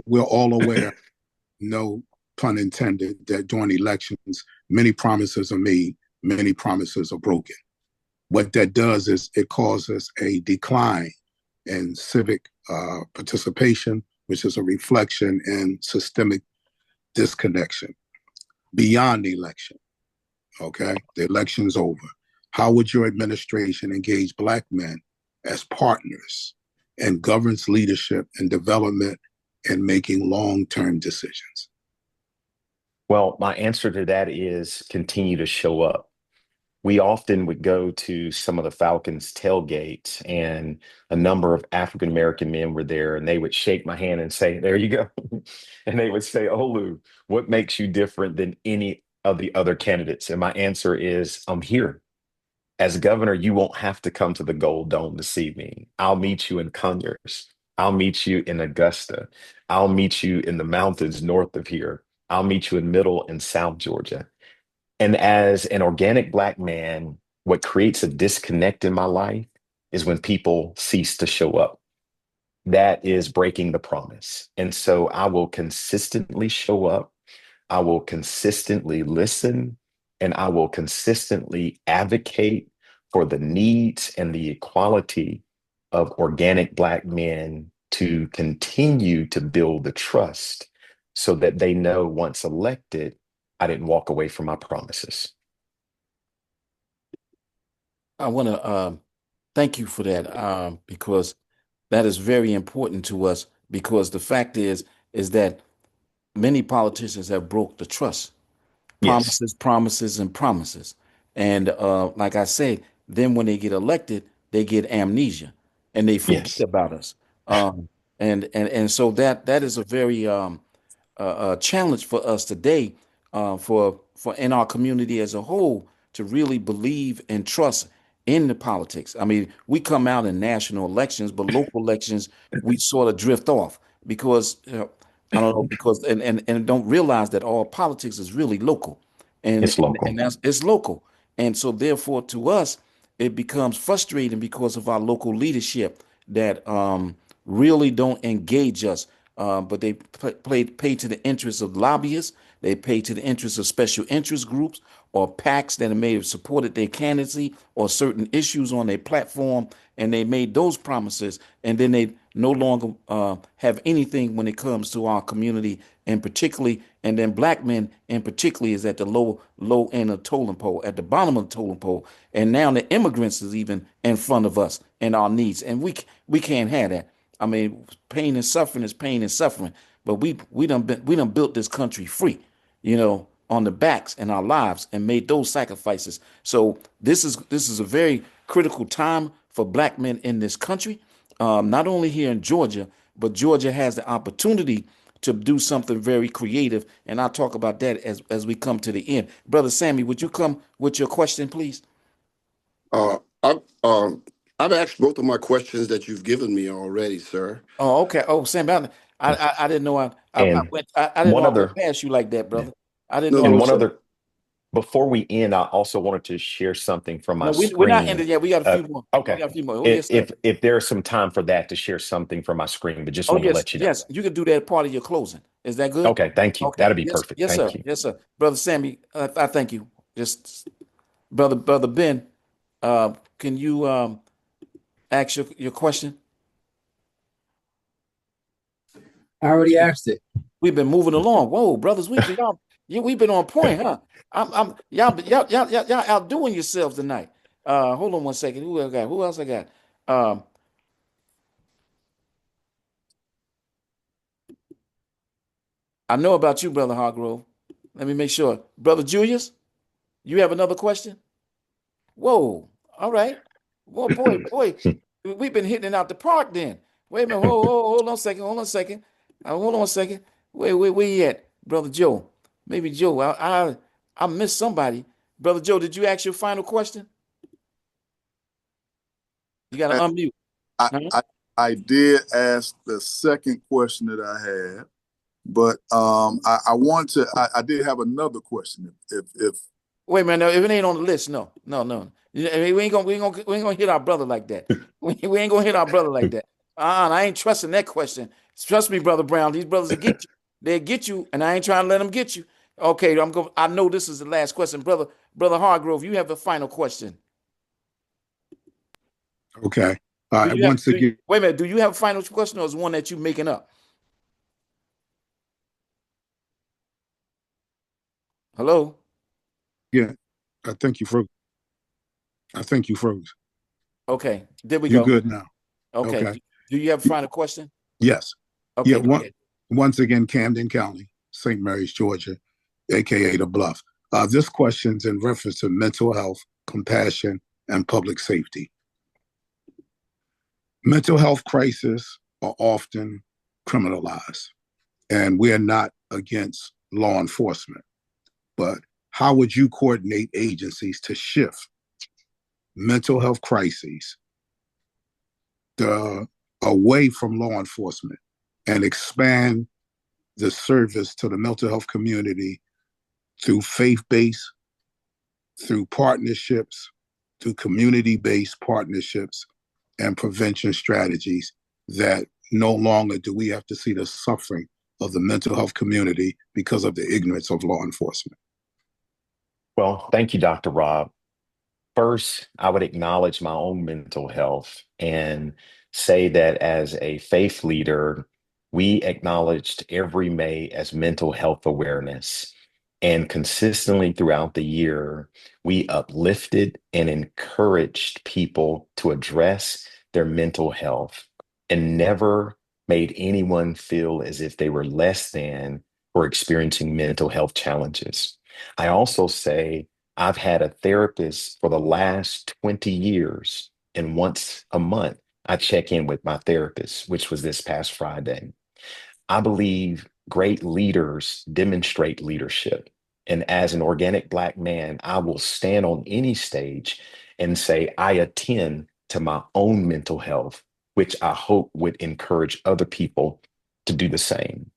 We're all aware, no pun intended, that during elections, many promises are made, many promises are broken. What that does is it causes a decline in civic participation, which is a reflection in systemic disconnection beyond the election. Okay, the election's over. How would your administration engage Black men as partners in governance leadership and development and making long-term decisions? Well, my answer to that is continue to show up. We often would go to some of the Falcons tailgates, and a number of African American men were there, and they would shake my hand and say, "There you go." And they would say, "Olu, what makes you different than any of the other candidates?" And my answer is, "I'm here. As governor, you won't have to come to the Gold Dome to see me. I'll meet you in Conyers. I'll meet you in Augusta. I'll meet you in the mountains north of here. I'll meet you in Middle and South Georgia." And as an organic Black man, what creates a disconnect in my life is when people cease to show up. That is breaking the promise. And so I will consistently show up. I will consistently listen, and I will consistently advocate for the needs and the equality of organic Black men to continue to build the trust so that they know once elected, I didn't walk away from my promises. I want to thank you for that because that is very important to us because the fact is that many politicians have broke the trust. Yes, Promises, promises, and promises. And like I say, then when they get elected, they get amnesia and they forget yes. about us. Um, and so that is a very challenge for us today, for in our community as a whole to really believe and trust in the politics. I mean, we come out in national elections, but local elections we sort of drift off because I don't know because and don't realize that all politics is really local, It's and local. that's it's local, and so therefore to us it becomes frustrating because of our local leadership that really don't engage us but they pay to the interests of lobbyists. They pay to the interests of special interest groups or PACs that may have supported their candidacy or certain issues on their platform, and they made those promises, and then they no longer have anything when it comes to our community, and particularly, and then black men in particularly is at the low end of the totem pole, at the bottom of the totem pole, and now the immigrants is even in front of us and our needs, and we can't have that. I mean, pain and suffering is pain and suffering, but we done built this country free, on the backs and our lives and made those sacrifices. So this is a very critical time for black men in this country, not only here in Georgia, but Georgia has the opportunity to do something very creative, and I'll talk about that as we come to the end. Brother Sammy, would you come with your question, please? Uh, I've, um, I've asked both of my questions that you've given me already, sir. Oh, okay. Oh, Sammy, I didn't know I And went I didn't know one I went other, past you like that, yeah. brother. I didn't No, know I And no, went. one sir. other, before we end, I also wanted to share something from my No, we're not screen. ended yet. We got a Uh, few more. We okay. got a few more. Oh, If, yes, sir. if if there's some time for that to share something from my screen, but just Oh, want to yes, let you know. yes. You can do that part of your closing. Is that good? Okay, thank you. Okay. That'll be Yes, perfect. yes, sir. Thank you. Yes, sir. Brother Sammy, I thank you. Just brother Ben, can you ask your question? I already asked it. We've been moving along. Whoa, brothers, we've been on point, huh? Y'all outdoing yourselves tonight. Hold on one second. Who else I got? Who else I got? Um, I know about you, brother Hargrove. Let me make sure, brother Julius. You have another question? Whoa. All right. Well, boy, we've been hitting it out the park then. Wait a minute. Hold on a second. Hold on a second. Hold on a second. Where you at, brother Joe? Maybe Joe. I missed somebody. Brother Joe, did you ask your final question? You got to And unmute. I, Huh? I I did ask the second question that I had, but I want to. I did have another question. If Wait a minute. No, if it ain't on the list, no, no, no. We ain't gonna hit our brother like that. We ain't gonna hit our brother like that. I ain't trusting that question. Trust me, brother Brown. These brothers will get you. They get you, and I ain't trying to let them get you. Okay, I'm going. I know this is the last question, brother Hargrove. You have the final question. Okay. Do you have? Once again, Wait a minute. Do you have a final question, or is it one that you making up? Hello. yeah, I think you froze. I think you froze. Okay. There we You're go. good now. Okay. Okay. Do you have a final question? Yes. Yeah. Okay. Go ahead. Once again, Camden County, St. Mary's, Georgia, aka the Bluff. This question's in reference to mental health, compassion, and public safety. Mental health crises are often criminalized, and we're not against law enforcement. But how would you coordinate agencies to shift mental health crises away from law enforcement and expand the service to the mental health community through faith-based, through partnerships, through community-based partnerships and prevention strategies, that no longer do we have to see the suffering of the mental health community because of the ignorance of law enforcement? Well, thank you, Dr. Rob. First, I would acknowledge my own mental health and say that as a faith leader, we acknowledged every May as Mental Health Awareness. And consistently throughout the year, we uplifted and encouraged people to address their mental health and never made anyone feel as if they were less than or experiencing mental health challenges. I also say I've had a therapist for the last 20 years, and once a month, I check in with my therapist, which was this past Friday. I believe great leaders demonstrate leadership. And as an organic Black man, I will stand on any stage and say, I attend to my own mental health, which I hope would encourage other people to do the same.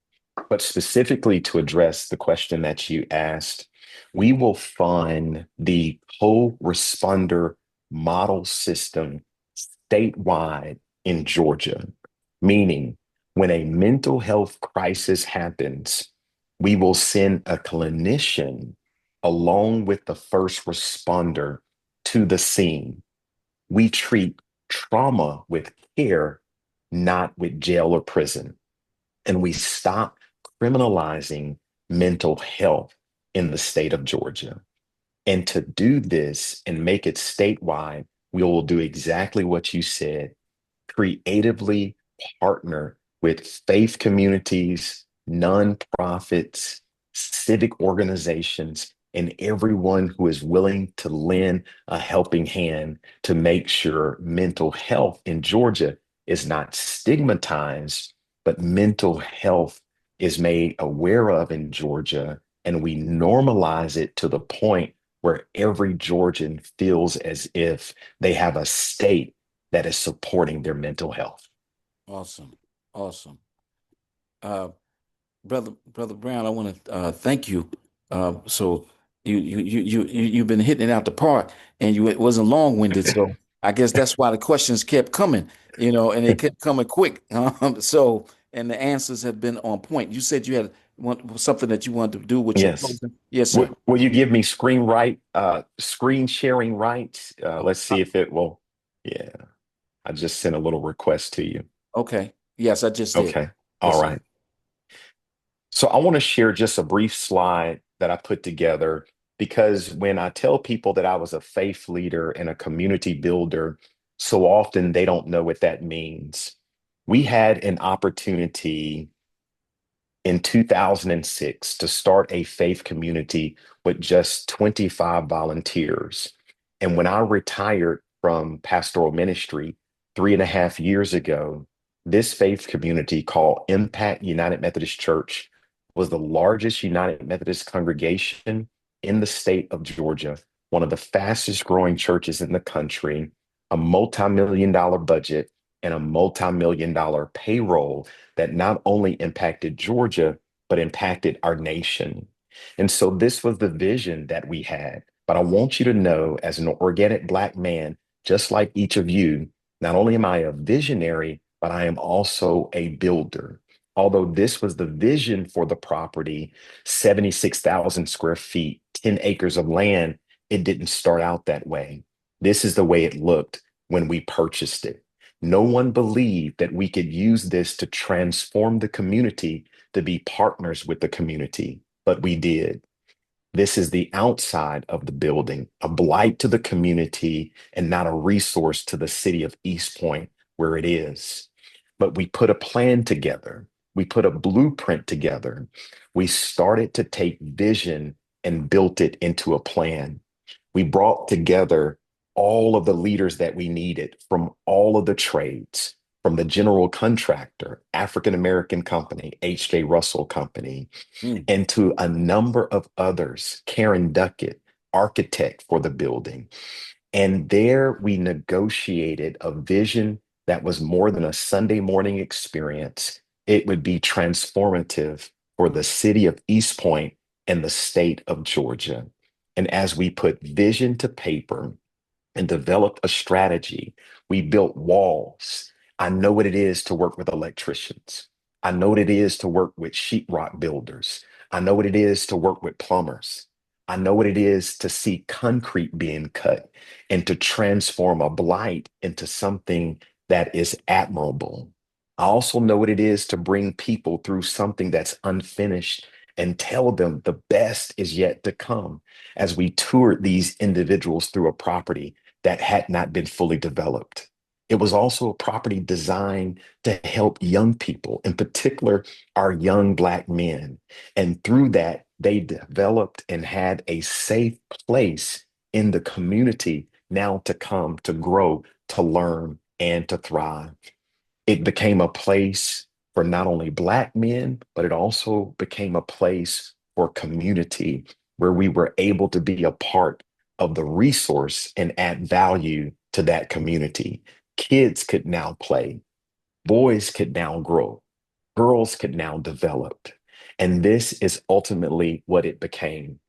But specifically to address the question that you asked, we will fund the co-responder model system statewide in Georgia, meaning When a mental health crisis happens, we will send a clinician along with the first responder to the scene. We treat trauma with care, not with jail or prison. And we stop criminalizing mental health in the state of Georgia. And to do this and make it statewide, we will do exactly what you said, creatively partner with faith communities, nonprofits, civic organizations, and everyone who is willing to lend a helping hand to make sure mental health in Georgia is not stigmatized, but mental health is made aware of in Georgia, and we normalize it to the point where every Georgian feels as if they have a state that is supporting their mental health. Awesome. Awesome. Uh, Brother Brown, I want to thank you. So you've been hitting it out the park, and it wasn't long-winded. So I guess that's why the questions kept coming, and they kept coming quick. And the answers have been on point. You said you had something that you wanted to do with your Yes. closing. Yes, sir. Will you give me screen sharing rights? Let's see if it will. Yeah, I just sent a little request to you. Okay. Yes, I just did. Okay. All Yes, sir. right. So I want to share just a brief slide that I put together because when I tell people that I was a faith leader and a community builder, so often they don't know what that means. We had an opportunity in 2006 to start a faith community with just 25 volunteers. And when I retired from pastoral ministry 3.5 years ago, this faith community called Impact United Methodist Church was the largest United Methodist congregation in the state of Georgia, one of the fastest growing churches in the country, a multi-million dollar budget, and a multi-million dollar payroll that not only impacted Georgia, but impacted our nation. And so this was the vision that we had. But I want you to know, as an organic Black man, just like each of you, not only am I a visionary, but I am also a builder. Although this was the vision for the property, 76,000 square feet, 10 acres of land, it didn't start out that way. This is the way it looked when we purchased it. No one believed that we could use this to transform the community, to be partners with the community, but we did. This is the outside of the building, a blight to the community and not a resource to the city of East Point where it is. But we put a plan together. We put a blueprint together. We started to take vision and built it into a plan. We brought together all of the leaders that we needed from all of the trades, from the general contractor, African American company, H.J. Russell Company, Mm. and to a number of others, Karen Duckett, architect for the building. And there we negotiated a vision that was more than a Sunday morning experience. It would be transformative for the city of East Point and the state of Georgia. And as we put vision to paper and developed a strategy, we built walls. I know what it is to work with electricians. I know what it is to work with sheetrock builders. I know what it is to work with plumbers. I know what it is to see concrete being cut and to transform a blight into something that is admirable. I also know what it is to bring people through something that's unfinished and tell them the best is yet to come as we toured these individuals through a property that had not been fully developed. It was also a property designed to help young people, in particular, our young Black men. And through that, they developed and had a safe place in the community now to come, to grow, to learn, and to thrive. It became a place for not only Black men, but it also became a place for community where we were able to be a part of the resource and add value to that community. Kids could now play, boys could now grow, girls could now develop. And this is ultimately what it became,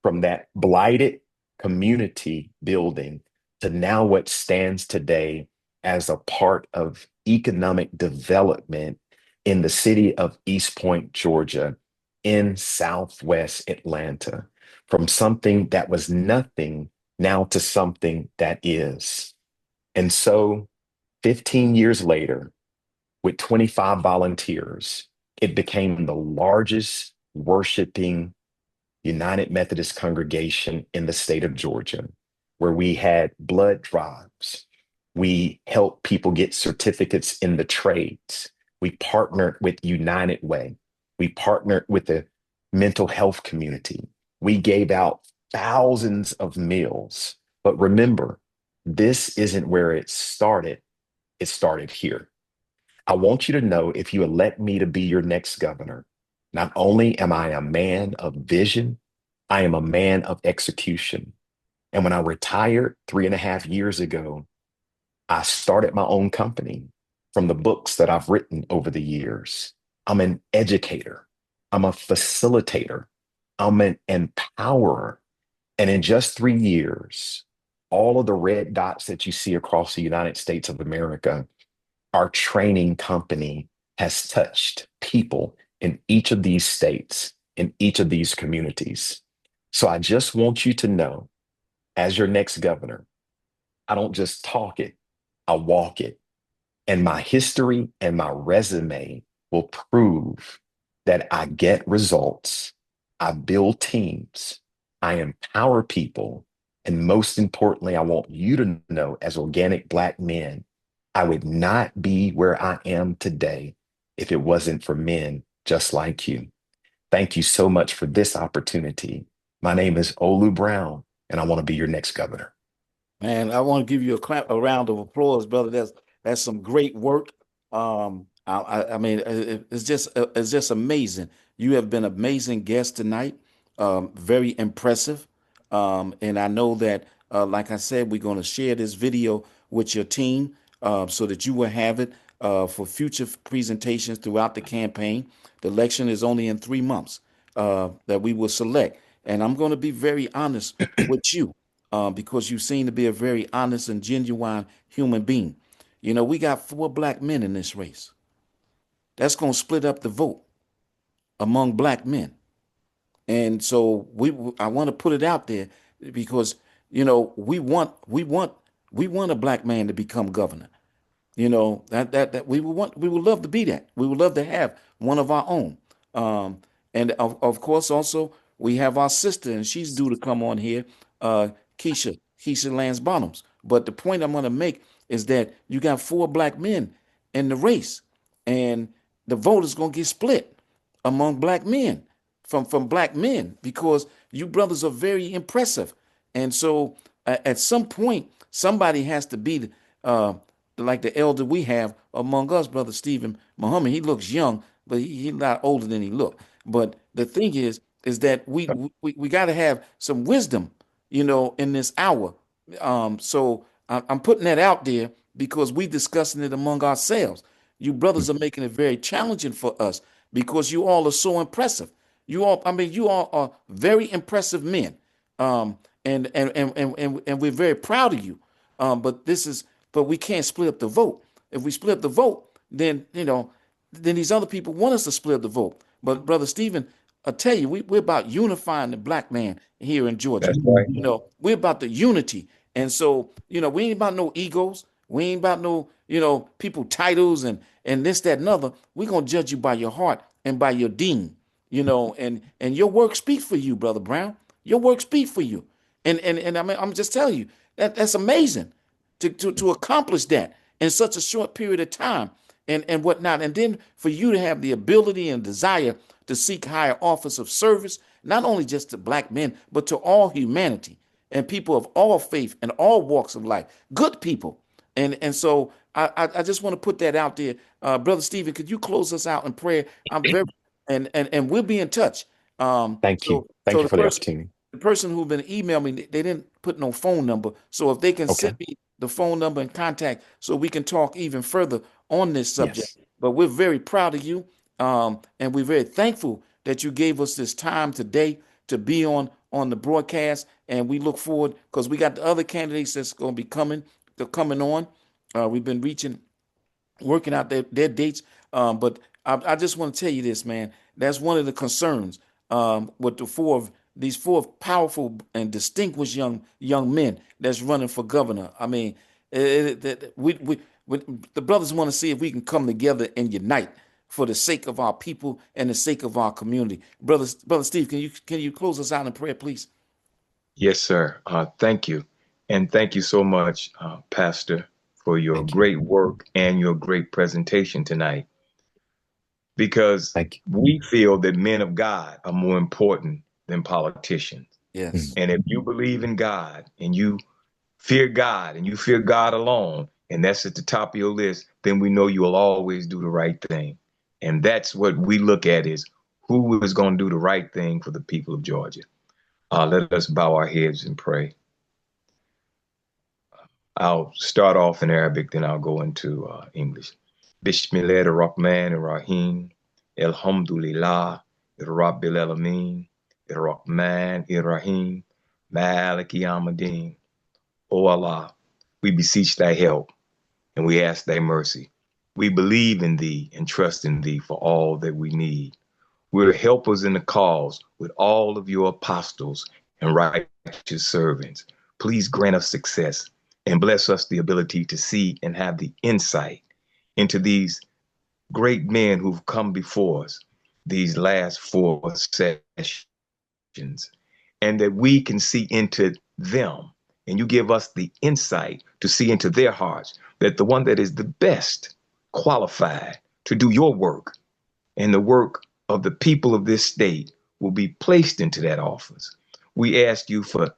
from that blighted community building to now what stands today as a part of economic development in the city of East Point, Georgia, in Southwest Atlanta, from something that was nothing now to something that is. And so 15 years later, with 25 volunteers, it became the largest worshiping United Methodist congregation in the state of Georgia, where we had blood drives. We helped people get certificates in the trades. We partnered with United Way. We partnered with the mental health community. We gave out thousands of meals. But remember, this isn't where it started here. I want you to know if you elect me to be your next governor, not only am I a man of vision, I am a man of execution. And when I retired 3.5 years ago, I started my own company from the books that I've written over the years. I'm an educator, I'm a facilitator, I'm an empowerer. And in just 3 years, all of the red dots that you see across the United States of America, our training company has touched people in each of these states, in each of these communities. So I just want you to know, as your next governor, I don't just talk it, I walk it. And my history and my resume will prove that I get results, I build teams, I empower people. And most importantly, I want you to know, as organic Black men, I would not be where I am today if it wasn't for men just like you. Thank you so much for this opportunity. My name is Olu Brown, and I want to be your next governor. Man, I want to give you a round of applause, brother. That's some great work. I mean, it's just amazing. You have been an amazing guest tonight. Very impressive. And I know that, like I said, we're going to share this video with your team, so that you will have it for future presentations throughout the campaign. The election is only in 3 months that we will select, and I'm going to be very honest with you, because you seem to be a very honest and genuine human being. You know, we got 4 black men in this race. That's going to split up the vote among black men. And so I want to put it out there because, you know, we want a black man to become governor. You know, that we would love to be that. We would love to have one of our own. Um, and of course, also we have our sister, and she's due to come on here, uh, Keisha Lance Bottoms. But the point I'm going to make is that you got 4 black men in the race, and the vote is going to get split among black men from black men because you brothers are very impressive. And so at some point, somebody has to be uh, like the elder we have among us, brother Stephen Muhammad. He looks young, but he's not older than he look. But the thing is that we got to have some wisdom, you know, in this hour. So I'm putting that out there because we discussing it among ourselves. You brothers are making it very challenging for us because you all are so impressive. You all, I mean, you all are very impressive men. And we're very proud of you. But we can't split up the vote. If we split up the vote, then, you know, then these other people want us to split up the vote. But brother Stephen, I tell you, we're about unifying the black man here in Georgia. That's right. You know, we're about the unity. And so, you know, we ain't about no egos. We ain't about no, you know, people titles and this, that, and other. We're gonna judge you by your heart and by your deed, you know, and your work speaks for you, brother Brown. Your work speaks for you. And I mean, I'm just telling you that's amazing to accomplish that in such a short period of time and whatnot. And then for you to have the ability and desire to seek higher office of service, not only just to black men, but to all humanity and people of all faith and all walks of life, good people. And so I just want to put that out there. Brother Stephen, could you close us out in prayer? I'm very and we'll be in touch. Thank you. So Thank so you for the opportunity. the person who been emailing me, they didn't put no phone number. So if they can Okay. send me the phone number and contact so we can talk even further on this subject. Yes. But we're very proud of you. And we're very thankful that you gave us this time today to be on the broadcast. And we look forward because we got the other candidates that's going to be coming, they're coming on. We've been working out their dates. But I just want to tell you this, man. That's one of the concerns with these four powerful and distinguished young men that's running for governor. I mean, we the brothers want to see if we can come together and unite for the sake of our people and the sake of our community. Brother Steve, can you close us out in prayer, please? Yes, sir. Thank you. And thank you so much, Pastor, for your Thank you. great work and your great presentation tonight. Because Thank you. we feel that men of God are more important than politicians. Yes. And if you believe in God and you fear God and you fear God alone, and that's at the top of your list, then we know you will always do the right thing. And that's what we look at is who is going to do the right thing for the people of Georgia. Let us bow our heads and pray. I'll start off in Arabic, then I'll go into English. Bismillah ar-Rahman ar-Rahim. Alhamdulillah Rabbil Alameen. Ar-Rahman ar-Rahim. Maliki Yawmiddin. O Allah, we beseech thy help and we ask thy mercy. We believe in thee and trust in thee for all that we need. We're helpers in the cause with all of your apostles and righteous servants. Please grant us success and bless us the ability to see and have the insight into these great men who've come before us these last four sessions, and that we can see into them. And you give us the insight to see into their hearts, that the one that is the best qualified to do your work and the work of the people of this state will be placed into that office. We ask you for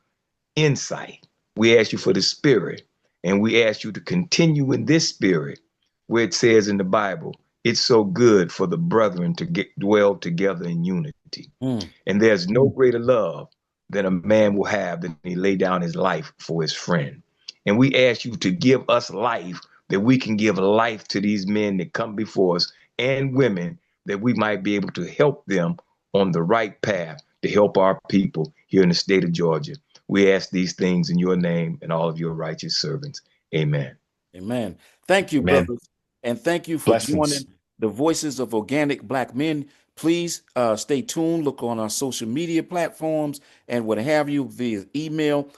insight. We ask you for the spirit. And we ask you to continue in this spirit where it says in the Bible, it's so good for the brethren to dwell together in unity. And there's no greater love than a man will have than he lay down his life for his friend. And we ask you to give us life that we can give life to these men that come before us and women, that we might be able to help them on the right path to help our people here in the state of Georgia. We ask these things in your name and all of your righteous servants. Amen. Amen. Thank you, Amen. brothers. And thank you for Blessings. joining the Voices of Organic Black Men. Please stay tuned. Look on our social media platforms and what have you via email,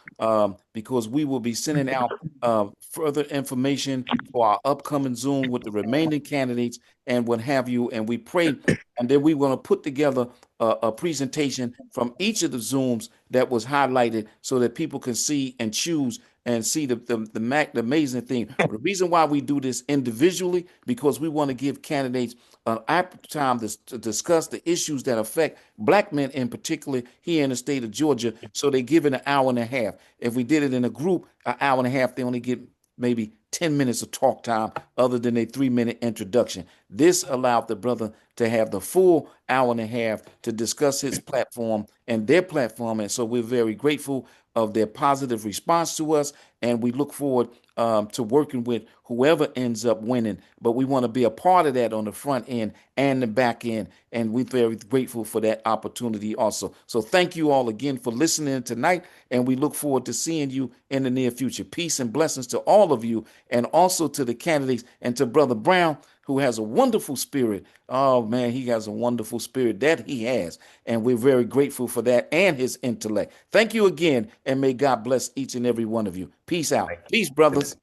because we will be sending out further information for our upcoming Zoom with the remaining candidates and what have you. And we pray, and then we want to put together a presentation from each of the Zooms that was highlighted so that people can see and choose and see the amazing thing. The reason why we do this individually, because we want to give candidates an ample time to discuss the issues that affect Black men in particular here in the state of Georgia. So they give it an hour and a half. If we did it in a group, an hour and a half, they only get maybe 10 minutes of talk time other than a 3-minute introduction. This allowed the brother to have the full hour and a half to discuss his platform and their platform. And so we're very grateful of their positive response to us. And we look forward to working with whoever ends up winning. But we want to be a part of that on the front end and the back end. And we're very grateful for that opportunity also. So thank you all again for listening tonight. And we look forward to seeing you in the near future. Peace and blessings to all of you, and also to the candidates and to Brother Brown, who has a wonderful spirit. Oh, man, he has a wonderful spirit that he has. And we're very grateful for that and his intellect. Thank you again, and may God bless each and every one of you. Peace out. Peace, brothers.